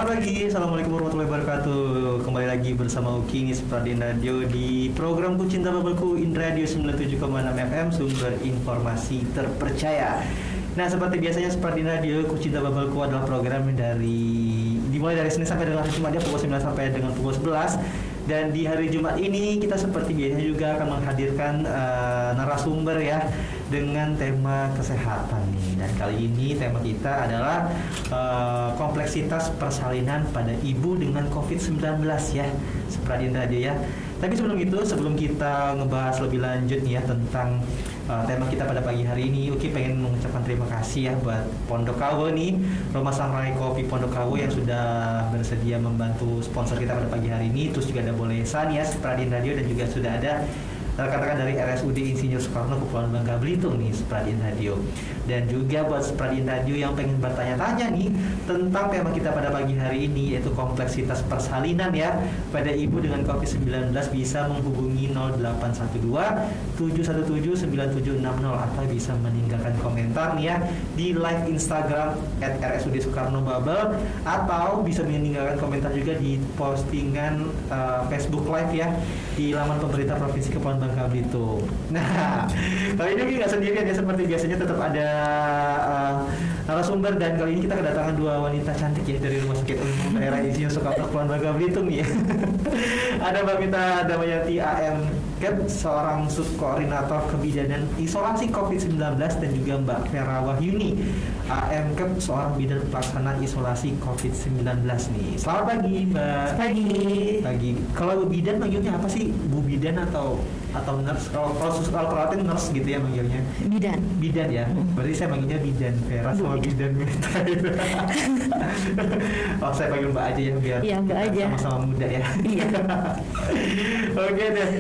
Selamat pagi, Assalamualaikum warahmatullahi wabarakatuh. Kembali lagi bersama Uki ini Supradin Radio di program Ku Cinta Bubble in Radio 97,6 FM, sumber informasi terpercaya. Nah, seperti biasanya Supradin Radio Ku Cinta Bubble adalah program dimulai dari Senin sampai dengan hari Jumat pukul 9 sampai dengan pukul 11. Dan di hari Jumat ini kita seperti biasanya juga akan menghadirkan narasumber ya dengan tema kesehatan nih. Dan kali ini tema kita adalah kompleksitas persalinan pada ibu dengan COVID-19 ya, Supradin Radio ya. Tapi sebelum kita ngebahas lebih lanjut nih ya tentang tema kita pada pagi hari ini, Uki pengen mengucapkan terima kasih ya buat Pondok Kawo nih, Rumah Sangrai Kopi Pondok Kawo yang sudah bersedia membantu sponsor kita pada pagi hari ini. Terus juga ada Bolesan ya, Supradin Radio, dan juga sudah ada rekan-rekan dari RSUD Insinyur Soekarno Kepulauan Bangka Belitung nih, Supradin Radio. Dan juga buat Supradin Radio yang pengen bertanya-tanya nih tentang tema kita pada pagi hari ini, yaitu kompleksitas persalinan ya pada ibu dengan COVID-19, bisa menghubungi 0812 717 9760 atau bisa meninggalkan komentar nih ya di live Instagram @RSUD Soekarno Bubble, atau bisa meninggalkan komentar juga di postingan Facebook Live ya di laman pemerintah Provinsi Kepulauan Bangka Belitung. Nah, kali ini nggak sendirian ya, seperti biasanya tetap ada narasumber, dan kali ini kita kedatangan dua wanita cantik ya dari Rumah Sakit Umum Daerah Insinyur Soekarno Kepulauan Bangka Belitung nih ya. Ada Mbak Mita Damayati AM-Kep, seorang subkoordinator kebidanan isolasi COVID-19, dan juga Mbak Vera Wahyuni AM-Kep, seorang bidan pelaksana isolasi COVID-19 nih. Selamat pagi Mbak. Pagi. Kalau bidan manggilnya apa sih? Bu bidan atau nurse? Kalau perawatnya nurse gitu ya manggilnya? Bidan ya. Berarti saya manggilnya bidan Vera sama bidan Mita gitu. Oh, saya panggil Mbak aja ya biar Mbak aja. Sama-sama muda ya. Iya. Oke deh.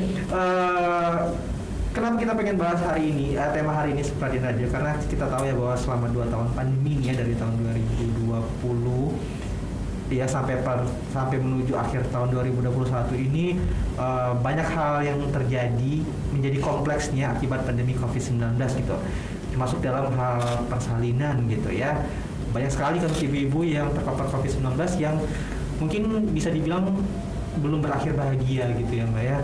Kenapa kita pengen bahas hari ini, tema hari ini Supradin Radio? Karena kita tahu ya bahwa selama 2 tahun pandemi ya, dari tahun 2020 ya sampai menuju akhir tahun 2021 ini, banyak hal yang terjadi menjadi kompleksnya akibat pandemi COVID-19 gitu, termasuk dalam hal persalinan gitu ya. Banyak sekali kan ibu-ibu yang terpapar COVID-19 yang mungkin bisa dibilang belum berakhir bahagia gitu ya Mbak ya.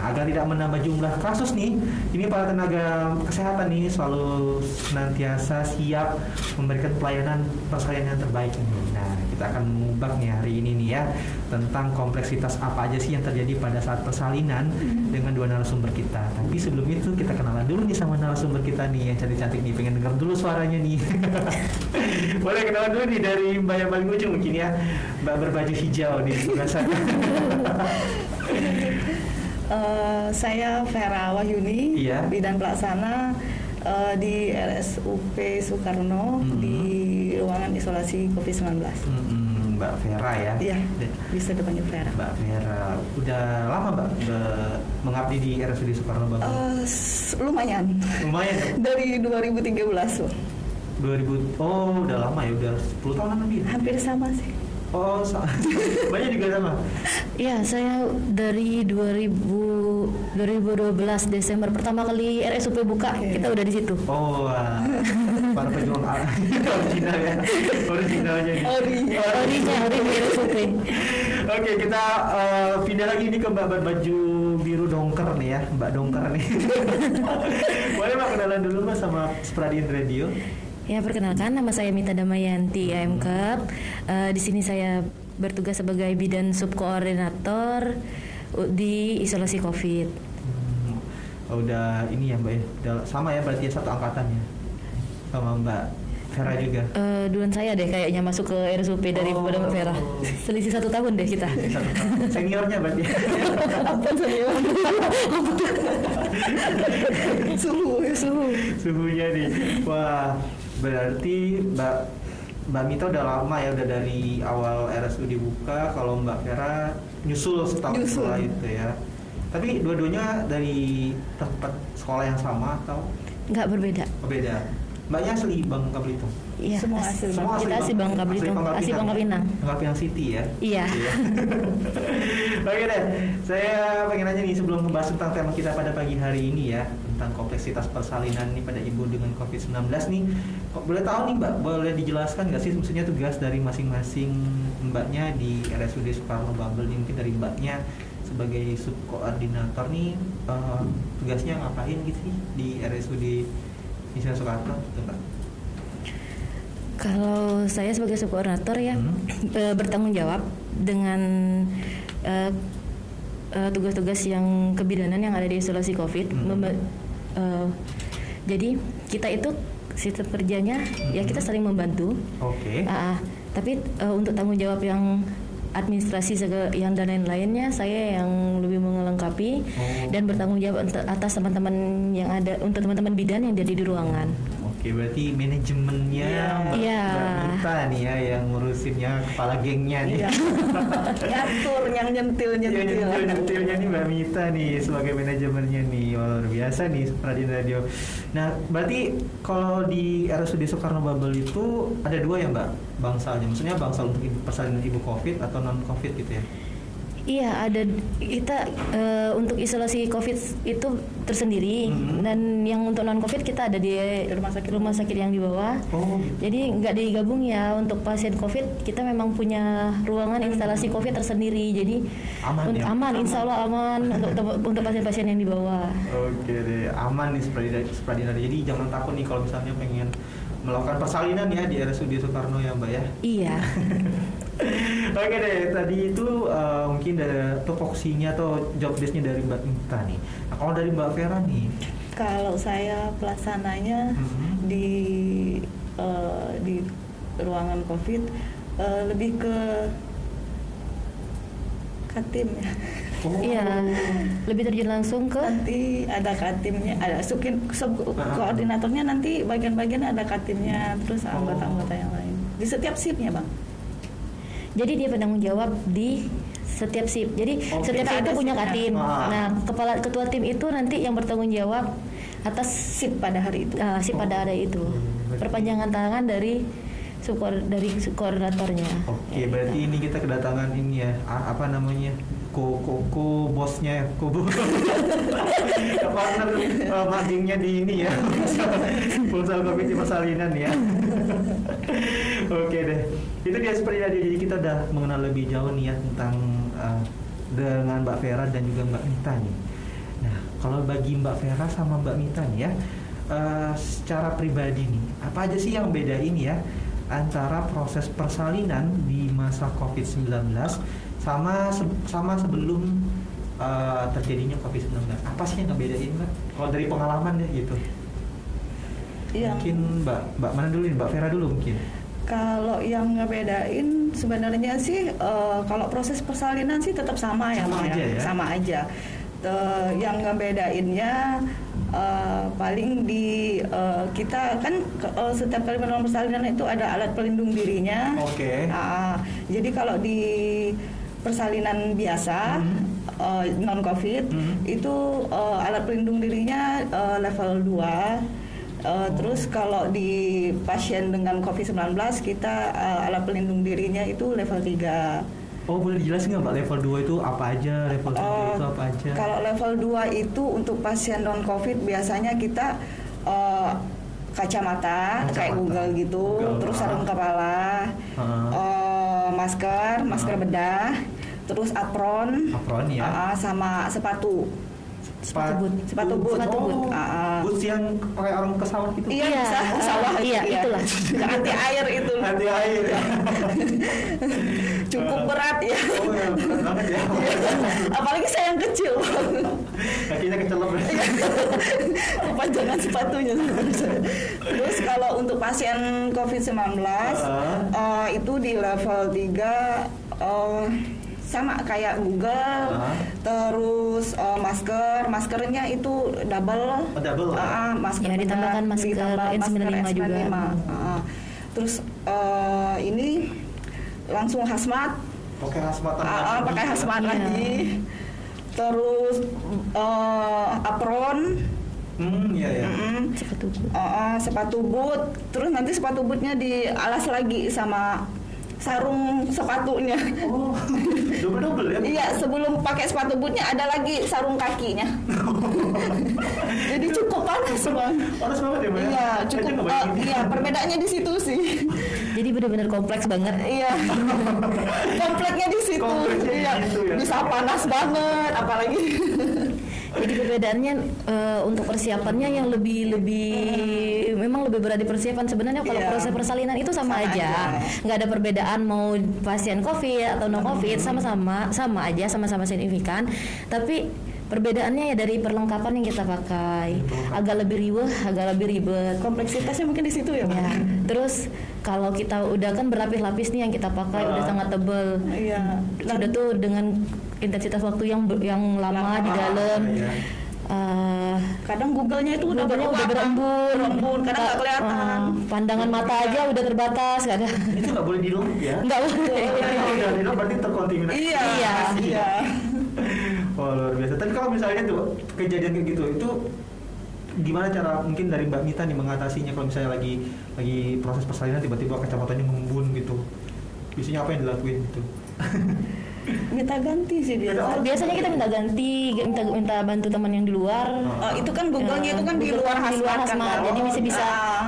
Agar tidak menambah jumlah kasus nih, ini para tenaga kesehatan nih selalu senantiasa siap memberikan pelayanan persalinan yang terbaik nih. Nah, kita akan mengubah nih hari ini nih ya tentang kompleksitas apa aja sih yang terjadi pada saat persalinan dengan dua narasumber kita. Tapi sebelum itu kita kenalan dulu nih sama narasumber kita nih yang cantik-cantik nih, pengen dengar dulu suaranya nih. Boleh kenalan dulu nih dari Mbak yang paling ujung mungkin ya, Mbak berbaju hijau nih biasa. Saya Vera Wahyuni, bidan pelaksana di RSUP Soekarno di ruangan isolasi COVID-19. Mbak Vera ya? Iya, bisa dipanggil Vera. Mbak Vera, udah lama Mbak mengabdi di RSUD Soekarno Bangka? Lumayan. Dari 2013 loh. 2000, udah lama ya, udah 10 tahun lebih. Hampir sama sih. Oh, banyak juga sama? Iya, saya dari 2012 Desember pertama kali RSUP buka, kita udah di situ. Oh, para pejuang original ya, originalnya. Ori RSUP. Oke, kita pindah lagi ini ke Mbak baju biru dongker nih ya, Mbak dongker nih. Boleh Mbak kenalan dulu Mbak sama Supradin Radio? Ya, perkenalkan, nama saya Mita Damayanti AM-Kep. Di sini saya bertugas sebagai bidan subkoordinator di isolasi COVID. Udah ini ya Mbak ya, udah sama ya berarti ya, satu angkatannya sama Mbak Vera juga. Duluan saya deh kayaknya masuk ke RSUP daripada Mbak Vera. Selisih 1 tahun deh kita. Seniornya berarti. Apa senior? Suhunya nih. Wah, berarti Mbak Mita udah lama ya, udah dari awal RSUD dibuka. Kalau Mbak Vera nyusul setahun setelah itu ya. Tapi dua-duanya dari tempat sekolah yang sama atau? Nggak, berbeda. Beda. Mbaknya asli Bangka Belitung. Iya, Semua asli. Semua kita asli Bangka Belitung, asli Bangka Pinang. Bangka Pinang City ya. Iya. Oke deh, saya pengen nanya nih sebelum membahas tentang tema kita pada pagi hari ini ya, tentang kompleksitas persalinan nih pada ibu dengan COVID-19 nih. Kok boleh tahu nih Mbak, boleh dijelaskan nggak sih maksudnya tugas dari masing-masing Mbaknya di RSUD Soekarno Babel ini, mungkin dari Mbaknya sebagai subkoordinator nih tugasnya ngapain gitu sih di RSUD Isra Soekarno gitu Mbak? Kalau saya sebagai subkoordinator ya bertanggung jawab dengan tugas-tugas yang kebidanan yang ada di isolasi COVID. Jadi kita itu sistem kerjanya ya kita saling membantu. Oke. Tapi untuk tanggung jawab yang administrasi yang dan lain-lainnya saya yang lebih melengkapi dan bertanggung jawab atas teman-teman yang ada untuk teman-teman bidan yang ada di ruangan. Oke, berarti manajemennya Mbak Mita nih ya yang ngurusinnya, kepala gengnya nih. Ngatur yang nyentil-nyentilnya nih Mbak Mita nih sebagai manajemennya nih. Luar biasa nih Pradina Radio. Nah, berarti kalau di RSUD Soekarno Babel itu ada dua ya Mbak bangsalnya. Maksudnya bangsal untuk persalinan ibu COVID atau non COVID gitu ya? Iya, ada kita untuk isolasi COVID itu tersendiri dan yang untuk non COVID kita ada di rumah sakit yang di bawah. Jadi nggak digabung ya. Untuk pasien COVID kita memang punya ruangan instalasi COVID tersendiri. Jadi aman, insya Allah aman untuk pasien-pasien yang di bawah. Oke deh, aman nih Pradina. Jadi jangan takut nih kalau misalnya pengen melakukan persalinan ya di RSUD Soekarno ya Mbak ya. Iya. Oke deh, tadi itu mungkin dari tupoksinya atau job desk-nya dari Mbak Mita nih. Nah, kalau dari Mbak Vera nih? Kalau saya pelaksananya di ruangan COVID lebih ke Katim ya. Iya, lebih terjun langsung ke nanti ada Katimnya, ada koordinatornya, nanti bagian-bagian ada Katimnya, terus anggota-anggota yang lain di setiap shiftnya Bang. Jadi dia penanggung jawab di setiap shift. Jadi setiap shift itu punya katim. Nah, ketua tim itu nanti yang bertanggung jawab atas shift pada hari itu. Pada hari itu. Perpanjangan tangan dari koordinatornya. Oke, berarti ini kita kedatangan ini ya, apa namanya? Bosnya ya, partner magingnya di ini ya, Pulsal Komisi Persalinan ya. Oke deh, itu dia seperti tadi. Jadi kita udah mengenal lebih jauh nih ya tentang dengan Mbak Vera dan juga Mbak Mita nih. Nah, kalau bagi Mbak Vera sama Mbak Mita nih ya, secara pribadi nih, apa aja sih yang beda ini ya antara proses persalinan di masa COVID-19 sama sebelum terjadinya COVID-19? Apa sih yang ngebedain Mbak? Kalau dari pengalaman deh gitu. Iya. Mungkin Mbak mana dulu nih? Mbak Vera dulu mungkin. Kalau yang ngebedain sebenarnya sih kalau proses persalinan sih tetap sama ya. Sama aja. Yang ngebedainnya paling di kita kan setiap kali melakukan persalinan itu ada alat pelindung dirinya. Oke. Jadi kalau di persalinan biasa non COVID itu alat pelindung dirinya level 2. Terus kalau di pasien dengan COVID-19 kita alat pelindung dirinya itu level 3. Oh, boleh dijelasin nggak Mbak, level 2 itu apa aja, level 3 itu apa aja? Kalau level 2 itu untuk pasien non COVID biasanya kita kacamata kayak Google gitu, terus sarung kepala, masker bedah, terus apron ya. Sama sepatu boot. Boots yang kayak orang ke sawah gitu. Iya, sawah. Iya, itulah. Anti air itu. Anti air. Cukup berat ya. Oh ya, berat banget ya. Apalagi saya yang kecil. Kakinya kecelok. Kepanjangan sepatunya. Terus kalau untuk pasien COVID-19 itu di level 3 sama kayak Google, terus maskernya itu double, masker ya, ditambahkan masker N95 juga. Terus ini langsung hazmat, pakai hazmat lagi, terus apron, Iya ya. Sepatu boot. Sepatu boot, terus nanti sepatu bootnya dialas lagi sama sarung sepatunya. Oh, double ya? Iya, sebelum pakai sepatu bootnya ada lagi sarung kakinya. Jadi cukup panas bang. Panas banget ya, Mbak? Iya, cukup. Iya, perbedaannya di situ sih. Jadi benar-benar kompleks banget. Iya, kompleknya di situ. Iya, gitu ya? bisa panas banget, apalagi. Jadi perbedaannya untuk persiapannya yang lebih memang lebih berat di persiapan. Sebenarnya kalau Iya. proses persalinan itu sama aja. Nggak ada perbedaan mau pasien COVID atau no COVID, sama aja, sama-sama signifikan. Tapi perbedaannya ya dari perlengkapan yang kita pakai. Agak lebih riweh, agak lebih ribet. Kompleksitasnya mungkin di situ ya, Bang. Ya. Terus kalau kita udah kan berlapis-lapis nih yang kita pakai udah sangat tebal. Iya. Sudah tuh dengan intensitas waktu yang lama di dalam. Kadang Google-nya itu udah berembun, kadang nggak kelihatan. Pandangan mata aja udah terbatas, kadang. Itu nggak boleh di-lock ya? Nggak boleh. Kalau udah di-lock berarti terkontaminasi. Iya. Oh, luar biasa. Tapi kalau misalnya tuh kejadian kayak gitu, itu gimana cara mungkin dari Mbak Mita nih mengatasinya kalau misalnya lagi proses persalinan tiba-tiba kacamatanya ngembun gitu? Biasanya apa yang dilakuin gitu? Minta ganti sih dia. Biasanya kita minta ganti, minta bantu teman yang di luar. Itu kan Google-nya itu kan di luar hazmat kan. Jadi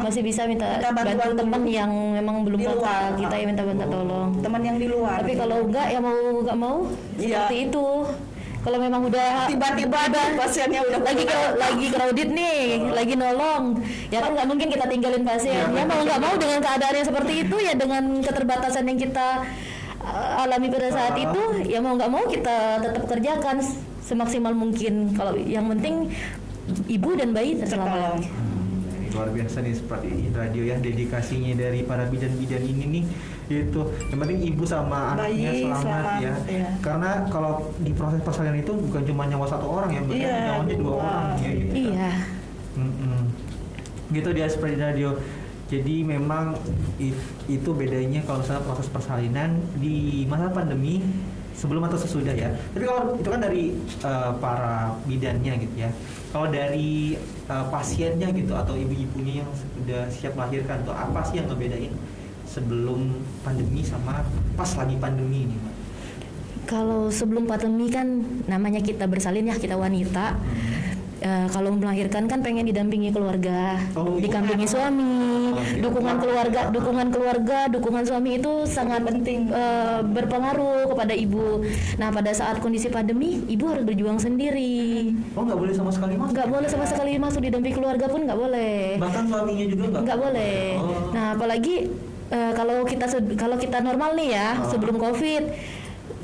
masih bisa minta bantu teman yang memang belum kontak, kita yang minta tolong. Teman yang di luar. Tapi kalau enggak ya nggak mau seperti itu. Kalau memang udah tiba-tiba ada pasiennya udah lagi crowded nih, lagi nolong, ya kan nggak mungkin kita tinggalin pasien. Ya mau nggak mau dengan keadaan yang seperti itu, ya dengan keterbatasan yang kita alami pada saat itu, ya mau nggak mau kita tetap kerjakan semaksimal mungkin. Kalau yang penting ibu dan bayi selamat. Luar biasa nih seperti radio ya, dedikasinya dari para bidan-bidan ini nih, itu yang penting ibu sama anaknya selamat ya. Karena kalau di proses persalinan itu bukan cuma nyawa satu orang ya, nyawanya 2 orang ya gitu. Iya. Gitu dia seperti radio. Jadi memang itu bedanya kalau misalnya proses persalinan di masa pandemi sebelum atau sesudah ya. Tapi kalau itu kan dari para bidannya gitu ya. Kalau dari pasiennya gitu atau ibu-ibunya yang sudah siap melahirkan tuh apa sih yang ngebedain sebelum pandemi sama pas lagi pandemi ini, Mbak? Kalau sebelum pandemi kan namanya kita bersalin ya, kita wanita. Kalau melahirkan kan pengen didampingi keluarga, didampingi suami, dukungan keluarga, dukungan suami itu sangat penting, berpengaruh kepada ibu. Nah pada saat kondisi pandemi, ibu harus berjuang sendiri. Nggak boleh sama sekali masuk. Nggak boleh sama sekali masuk, didampingi keluarga pun nggak boleh. Bahkan suaminya juga nggak boleh. Nah apalagi kalau kita normal nih ya, sebelum COVID.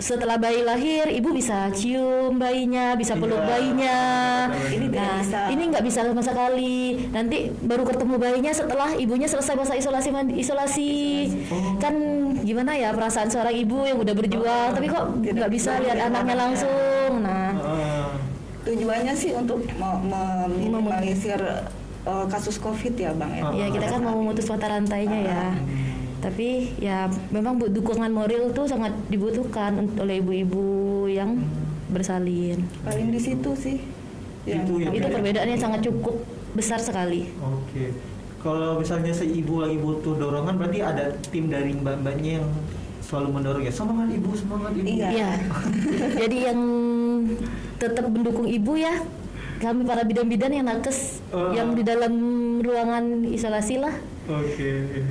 Setelah bayi lahir, ibu bisa cium bayinya, bisa peluk bayinya. Ini nggak bisa sama sekali. Nanti baru ketemu bayinya setelah ibunya selesai masa isolasi. Kan gimana ya perasaan seorang ibu yang udah berjuang, tapi kok nggak bisa lihat anaknya langsung. Nah, tujuannya sih untuk meminimalisir kasus COVID ya, Bang ya. Ya kita kan mau memutus mata rantainya ya. Tapi ya memang dukungan moral tuh sangat dibutuhkan oleh ibu-ibu yang bersalin. Paling di situ sih. Itu perbedaannya sangat cukup besar sekali. Oke. Kalau misalnya ibu lagi butuh dorongan, berarti ada tim dari mbak-mbaknya yang selalu mendorong ya, semangat ibu. Iya. Jadi yang tetap mendukung ibu ya, kami para bidan-bidan yang nakes, yang di dalam ruangan isolasi lah. Oke.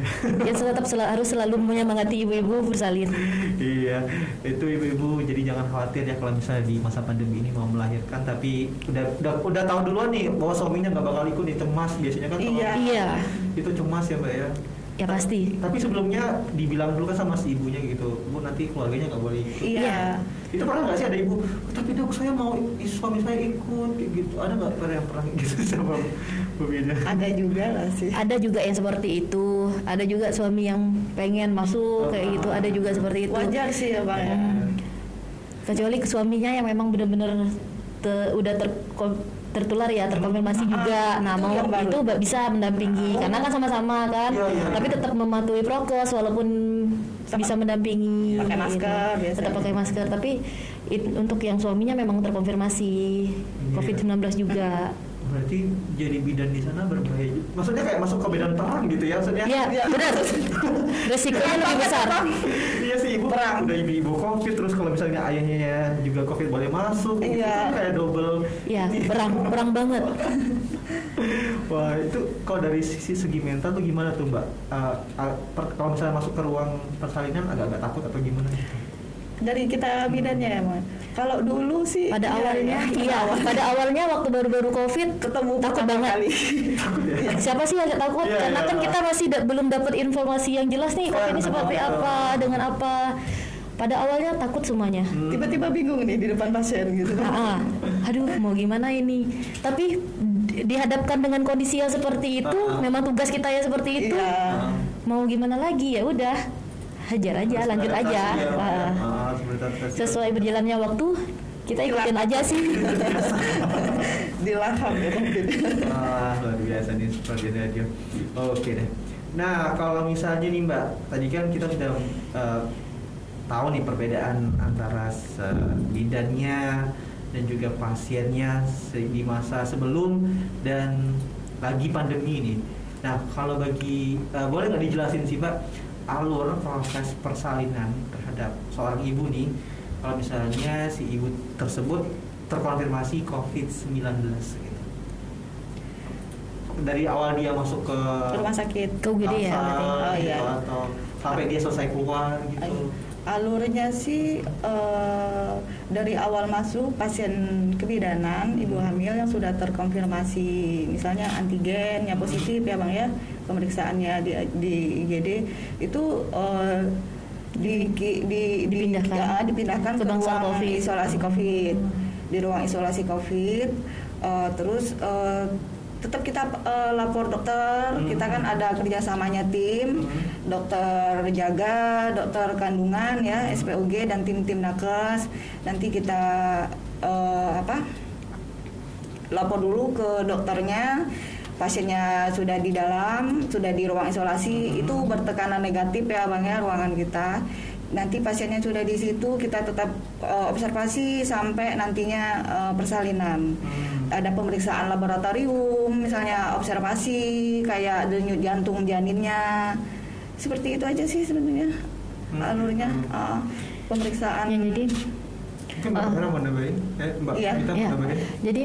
Yang tetap harus selalu menyemangati ibu-ibu bersalin. Iya, itu ibu-ibu jadi jangan khawatir ya kalau misalnya di masa pandemi ini mau melahirkan, tapi udah tahu duluan nih bahwa suaminya nggak bakal ikut, cemas biasanya kan. Iya. Itu cemas ya, Mbak ya. Ya pasti. Tapi sebelumnya dibilang dulu kan sama si ibunya gitu, Bu nanti keluarganya nggak boleh ikut. Iya. Itu pernah nggak sih ada ibu? Tapi dok saya mau suami saya ikut gitu. Ada nggak yang pernah gitu sama Bu Bida? Ada juga lah sih. Ada juga yang seperti itu. Ada juga suami yang pengen masuk kayak gitu. Ada juga seperti itu. Wajar sih ya, Bang. Kecuali suaminya yang memang benar-benar udah tertular ya, terkonfirmasi juga. Nah mau itu bisa mendampingi karena kan sama-sama kan. Tapi tetap mematuhi prokes walaupun bisa mendampingi. Pakai masker biasanya. Tetap pakai masker. Tapi untuk yang suaminya memang terkonfirmasi COVID-19 juga. Berarti jadi bidan di sana berbahaya. Maksudnya kayak masuk ke medan perang gitu ya maksudnya? Iya, benar. Resikonya lebih besar. Iya sih, ibu perang. Udah ibu COVID, terus kalau misalnya ayahnya juga COVID boleh masuk, itu kan kayak double. Iya, perang banget. Wah, itu kalau dari segi mental tuh gimana tuh Mbak? Kalau misalnya masuk ke ruang persalinan agak-agak takut atau gimana? Dari kita bidannya ya, Mas. Kalau dulu sih pada awalnya waktu baru-baru COVID ketemu takut banget. Takut ya? Siapa sih yang gak takut? Karena kan kita masih belum dapat informasi yang jelas nih COVID ini seperti apa, dengan apa. Pada awalnya takut semuanya. Tiba-tiba bingung nih di depan pasien gitu. Aduh, mau gimana ini? Tapi dihadapkan dengan kondisi yang seperti itu, memang tugas kita ya seperti itu. Mau gimana lagi, ya udah, hajar aja, lanjut aja. Sesuai berjalannya waktu, kita ikutin aja sih. Dilahap ya COVID. Luar biasa nih seperti radio. Oke deh. Nah, kalau misalnya nih Mbak, tadi kan kita sudah tahu nih perbedaan antara bidannya dan juga pasiennya di masa sebelum dan lagi pandemi ini. Nah, kalau boleh nggak dijelasin sih Mbak alur proses persalinan terhadap seorang ibu nih, kalau misalnya si ibu tersebut terkonfirmasi COVID-19 gitu. Dari awal dia masuk ke rumah sakit, ke UGD ya, atau sampai dia selesai keluar gitu. Alurnya sih dari awal masuk pasien kebidanan ibu hamil yang sudah terkonfirmasi misalnya antigennya positif ya Bang ya, pemeriksaannya di IGD itu dipindahkan ke ruang isolasi COVID. Di ruang isolasi COVID terus tetap kita lapor dokter, kita kan ada kerjasamanya tim, dokter jaga, dokter kandungan ya, SPOG dan tim nakes. Nanti kita lapor dulu ke dokternya, pasiennya sudah di dalam, sudah di ruang isolasi, itu bertekanan negatif ya Bang ya ruangan kita. Nanti pasiennya sudah di situ, kita tetap observasi sampai nantinya persalinan. Ada pemeriksaan laboratorium, misalnya observasi kayak denyut jantung janinnya. Seperti itu aja sih sebenarnya alurnya pemeriksaan. Ya, jadi jadi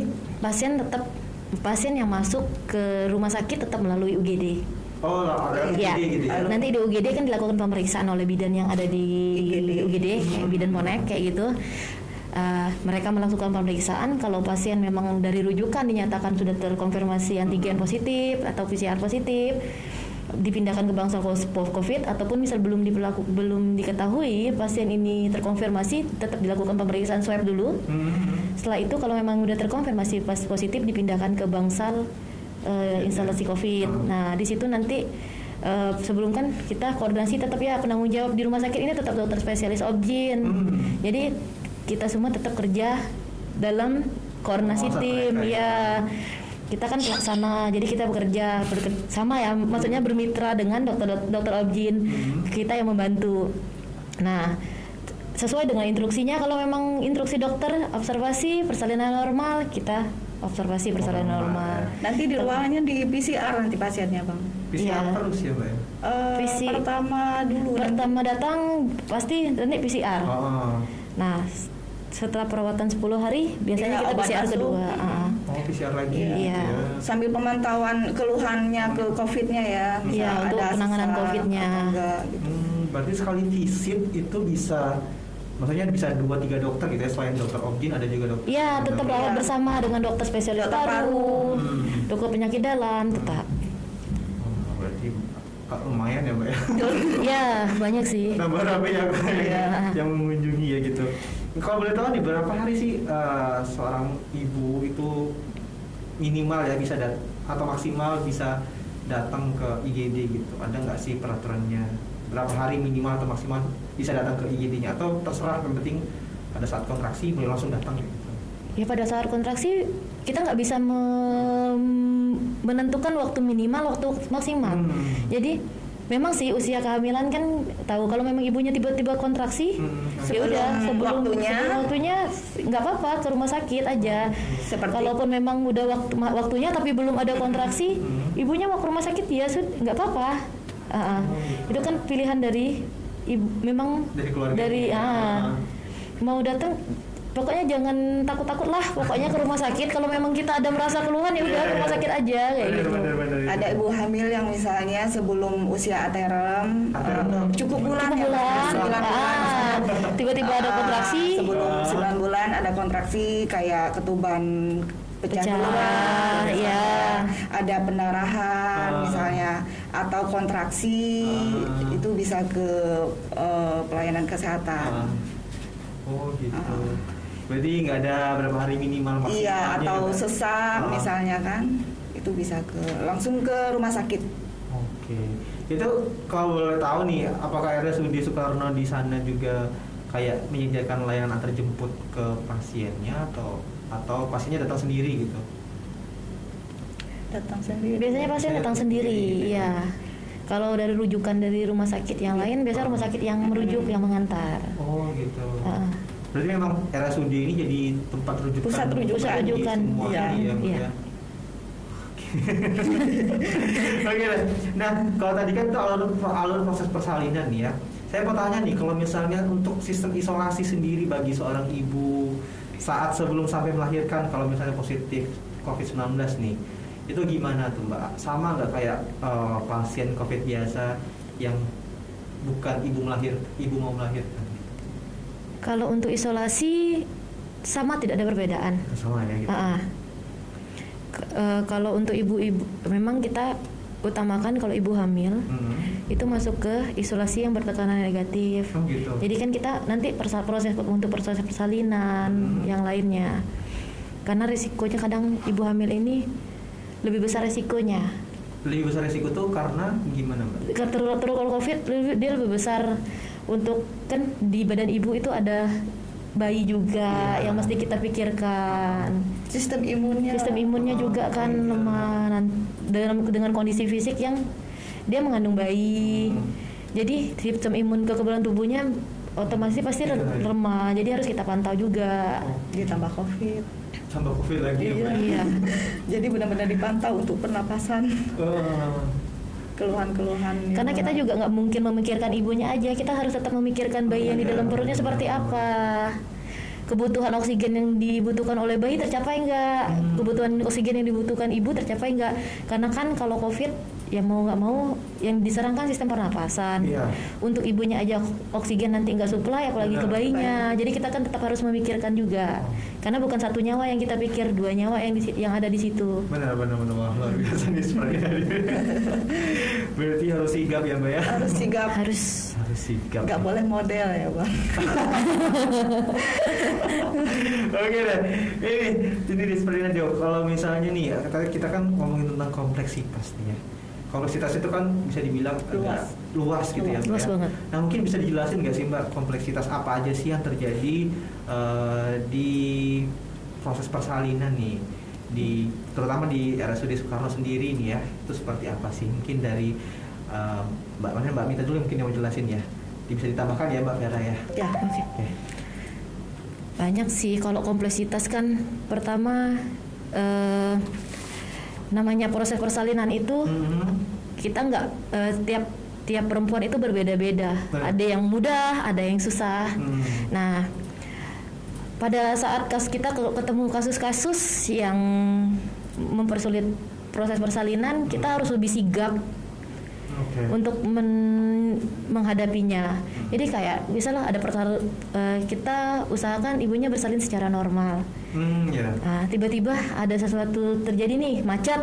pasien yang masuk ke rumah sakit tetap melalui UGD. Gitu ya. Nanti di UGD kan dilakukan pemeriksaan oleh bidan yang ada di UGD, bidan Monek kayak gitu. Mereka melakukan pemeriksaan. Kalau pasien memang dari rujukan dinyatakan sudah terkonfirmasi antigen positif atau PCR positif, dipindahkan ke bangsal COVID, ataupun misal belum diketahui pasien ini terkonfirmasi, tetap dilakukan pemeriksaan swab dulu. Setelah itu kalau memang sudah terkonfirmasi positif, dipindahkan ke bangsal instalasi COVID. Nah, di situ nanti sebelum kan kita koordinasi tetap ya, penanggung jawab di rumah sakit ini tetap dokter spesialis obgyn. Jadi kita semua tetap kerja dalam koordinasi tim ya. Kita kan pelaksana, jadi kita bekerja sama ya, maksudnya bermitra dengan dokter obgyn, kita yang membantu. Nah, sesuai dengan instruksinya, kalau memang instruksi dokter observasi persalinan normal, kita observasi persalinan normal. Nanti di ruangannya di PCR nanti pasiennya Bang. PCR terus ya Mbak? Pertama datang pasti nanti PCR. Nah, setelah perawatan 10 hari biasanya kita PCR kedua. PCR lagi. Iya. Sambil pemantauan keluhannya ke COVID-nya ya. Iya, untuk penanganan COVID-nya. Berarti sekali visit itu bisa, maksudnya bisa 2-3 dokter gitu ya, selain dokter obgyn ada juga dokter. Iya, tetap rawat bersama dengan dokter spesialis paru, dokter penyakit dalam tetap. Berarti lumayan ya Mbak ya? Iya, banyak sih. Nambah ramai yang mengunjungi ya gitu. Kalau boleh tahu nih, berapa hari sih seorang ibu itu minimal ya bisa atau maksimal bisa datang ke IGD gitu? Ada nggak sih peraturannya? Berapa hari minimal atau maksimal bisa datang ke IGD-nya? Atau terserah, yang penting pada saat kontraksi boleh langsung datang gitu? Ya pada saat kontraksi kita nggak bisa menentukan waktu minimal, waktu maksimal. Jadi Memang sih usia kehamilan kan tahu kalau memang ibunya tiba-tiba kontraksi, ya udah sebelum waktunya nggak apa-apa ke rumah sakit aja. Kalaupun memang udah waktunya tapi belum ada kontraksi, ibunya mau ke rumah sakit ya nggak apa-apa. Itu kan pilihan dari ibu, memang dari mau datang. Pokoknya jangan takut-takut lah, pokoknya ke rumah sakit. Kalau memang kita ada merasa keluhan ya udah ke rumah sakit aja kayak gitu. Ada ibu hamil yang misalnya sebelum usia aterem, cukup bulan, tiba-tiba ada kontraksi. Sebelum 9 bulan ada kontraksi kayak ketuban pecah ya. Ada pendarahan misalnya atau kontraksi, itu bisa ke pelayanan kesehatan. Oh gitu. Berarti nggak ada berapa hari minimal maksimalnya? Iya, atau juga? sesak misalnya kan, itu bisa langsung ke rumah sakit. Oke. Itu kalau boleh tahu nih, apakah RSUD Soekarno di sana juga kayak menyediakan layanan antar jemput ke pasiennya atau pasiennya datang sendiri gitu? Datang sendiri. Biasanya pasien datang sendiri, ya. Kalau dari rujukan dari rumah sakit yang lain, biasanya rumah sakit yang merujuk, yang mengantar. Oh gitu. Berarti memang RSUD ini jadi tempat rujukan. Pusat rujukan. Iya. Oke. Nah, kalau tadi kan itu alur proses persalinan nih ya. Saya mau tanya nih, kalau misalnya untuk sistem isolasi sendiri bagi seorang ibu saat sebelum sampai melahirkan, kalau misalnya positif COVID-19 nih, itu gimana tuh Mbak? Sama nggak kayak pasien COVID biasa yang bukan ibu mau melahirkan? Kalau untuk isolasi sama, tidak ada perbedaan. Sama ya gitu. Kalau untuk ibu-ibu memang kita utamakan kalau ibu hamil itu masuk ke isolasi yang bertekanan negatif. Oh, gitu. Jadi kan kita nanti proses persalinan yang lainnya. Karena risikonya kadang ibu hamil ini lebih besar risikonya. Lebih besar risiko tuh karena gimana Mbak? Kalau COVID dia lebih besar, untuk kan di badan ibu itu ada bayi juga yang mesti kita pikirkan. Sistem imunnya juga kan lemah dengan kondisi fisik yang dia mengandung bayi. Jadi sistem imun kekebalan tubuhnya otomatis pasti lemah. Jadi harus kita pantau juga. Ditambah COVID. Tambah COVID lagi. Iya. Jadi benar-benar dipantau untuk pernapasan. Keluhan-keluhan. Karena kita juga nggak mungkin memikirkan ibunya aja, kita harus tetap memikirkan bayi yang di dalam perutnya seperti apa. Kebutuhan oksigen yang dibutuhkan oleh bayi tercapai nggak? Kebutuhan oksigen yang dibutuhkan ibu tercapai nggak? Karena kan kalau COVID ya mau nggak mau yang diserang kan sistem pernapasan. Untuk ibunya aja oksigen nanti nggak supply, apalagi ke bayinya. Jadi kita kan tetap harus memikirkan juga. Karena bukan satu nyawa yang kita pikir, 2 nyawa yang ada di situ. Benar luar biasa nih sebenarnya. Berarti harus sigap ya Mbak ya? Harus sigap. Harus sigap. Nggak boleh model ya Bang. Oke deh. Ini sepertinya Jo. Kalau misalnya nih, kita kan ngomongin tentang kompleksitas nih ya. Kompleksitas itu kan bisa dibilang luas gitu ya Mbak. Luas banget. Nah mungkin bisa dijelasin nggak sih Mbak, kompleksitas apa aja sih yang terjadi di proses persalinan nih, terutama di RSUD Soekarno sendiri nih ya, itu seperti apa sih? Mungkin dari Mbak Mita dulu mungkin yang mau jelasin ya. Bisa ditambahkan ya Mbak Vera ya. Ya. Okay. Banyak sih kalau kompleksitas kan. Pertama namanya proses persalinan itu kita nggak tiap perempuan itu berbeda-beda. Ada yang mudah, ada yang susah. Nah, pada saat kita ketemu kasus-kasus yang mempersulit proses persalinan, kita harus lebih sigap untuk menghadapinya. Jadi kayak misalnya ada kita usahakan ibunya bersalin secara normal. Nah, tiba-tiba ada sesuatu terjadi nih, macet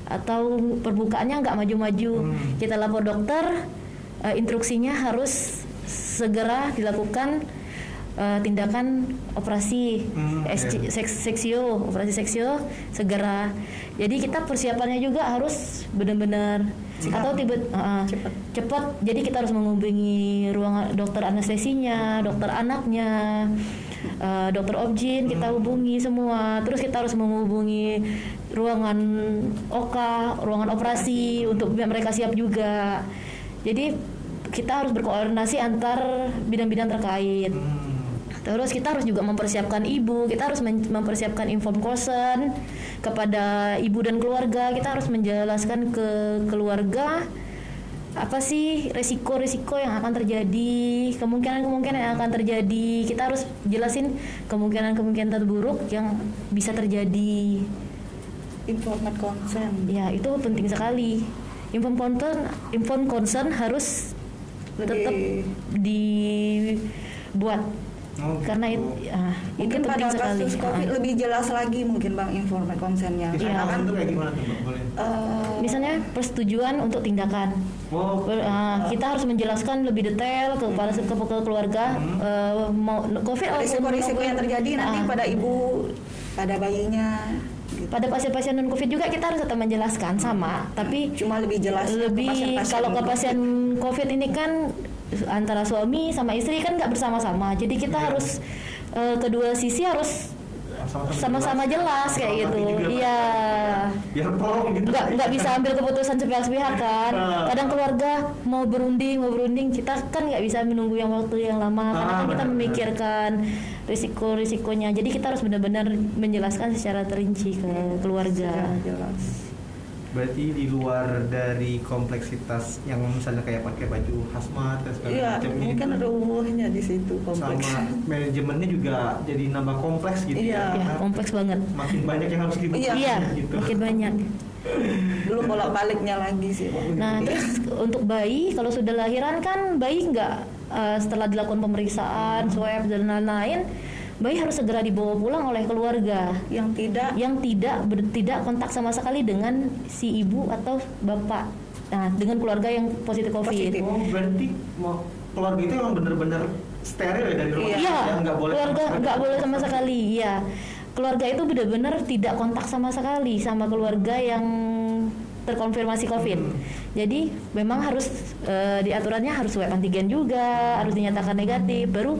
atau perbukaannya nggak maju-maju. Kita lapor dokter, instruksinya harus segera dilakukan tindakan operasi operasi seksio segera. Jadi kita persiapannya juga harus benar-benar atau cepat. Jadi kita harus menghubungi ruangan dokter anestesinya, dokter anaknya, dokter obgyn kita hubungi semua. Terus kita harus menghubungi ruangan ruangan operasi untuk mereka siap juga. Jadi kita harus berkoordinasi antar bidang-bidang terkait. Terus kita harus juga mempersiapkan ibu, kita harus mempersiapkan inform concern kepada ibu dan keluarga. Kita harus menjelaskan ke keluarga apa sih resiko-resiko yang akan terjadi, kemungkinan-kemungkinan yang akan terjadi. Kita harus jelasin kemungkinan-kemungkinan terburuk yang bisa terjadi. Informed consent. Ya, itu penting sekali. Inform concern harus tetap dibuat. Karena itu mungkin itu pada sekali. kasus COVID lebih jelas lagi mungkin Bang informed consentnya. Karena kan itu kayak gimana tuh Mbak? Boleh. Misalnya persetujuan untuk tindakan. Kita harus menjelaskan lebih detail ke keluarga mau COVID risiko-risiko yang terjadi nanti pada ibu, pada bayinya. Pada pasien-pasien non COVID juga kita harus tetap menjelaskan sama, tapi cuma lebih jelas. Kalau ke pasien COVID ini kan antara suami sama istri kan nggak bersama-sama, jadi kita harus kedua sisi harus sama-sama jelas kayak gitu. Iya. Biar tolong gitu. Nggak bisa ambil keputusan sepihak-sepihak kan. Kadang keluarga mau berunding, kita kan nggak bisa menunggu yang waktu yang lama karena kan kita memikirkan risiko-risikonya. Jadi kita harus benar-benar menjelaskan secara terinci ke keluarga. Jelas. Berarti di luar dari kompleksitas yang misalnya kayak pakai baju hazmat dan segala macam ini, mungkin ruhnya di situ kompleks. Sama manajemennya juga jadi nambah kompleks gitu. Iya, kompleks banget. Makin banyak yang harus dibuat. Iya, gitu. makin banyak. Belum bolak-baliknya lagi sih. Nah, terus untuk bayi kalau sudah lahiran kan bayi nggak setelah dilakukan pemeriksaan, swab dan lain-lain, bayi harus segera dibawa pulang oleh keluarga yang tidak kontak sama sekali dengan si ibu atau bapak. Nah, dengan keluarga yang positif COVID. Oh, berarti keluarga itu emang benar-benar steril ya dari rumah? Iya, keluarga nggak boleh sama sekali. Iya, keluarga itu benar-benar tidak kontak sama sekali sama keluarga yang terkonfirmasi COVID. Jadi memang harus diaturannya harus swab antigen juga, harus dinyatakan negatif, baru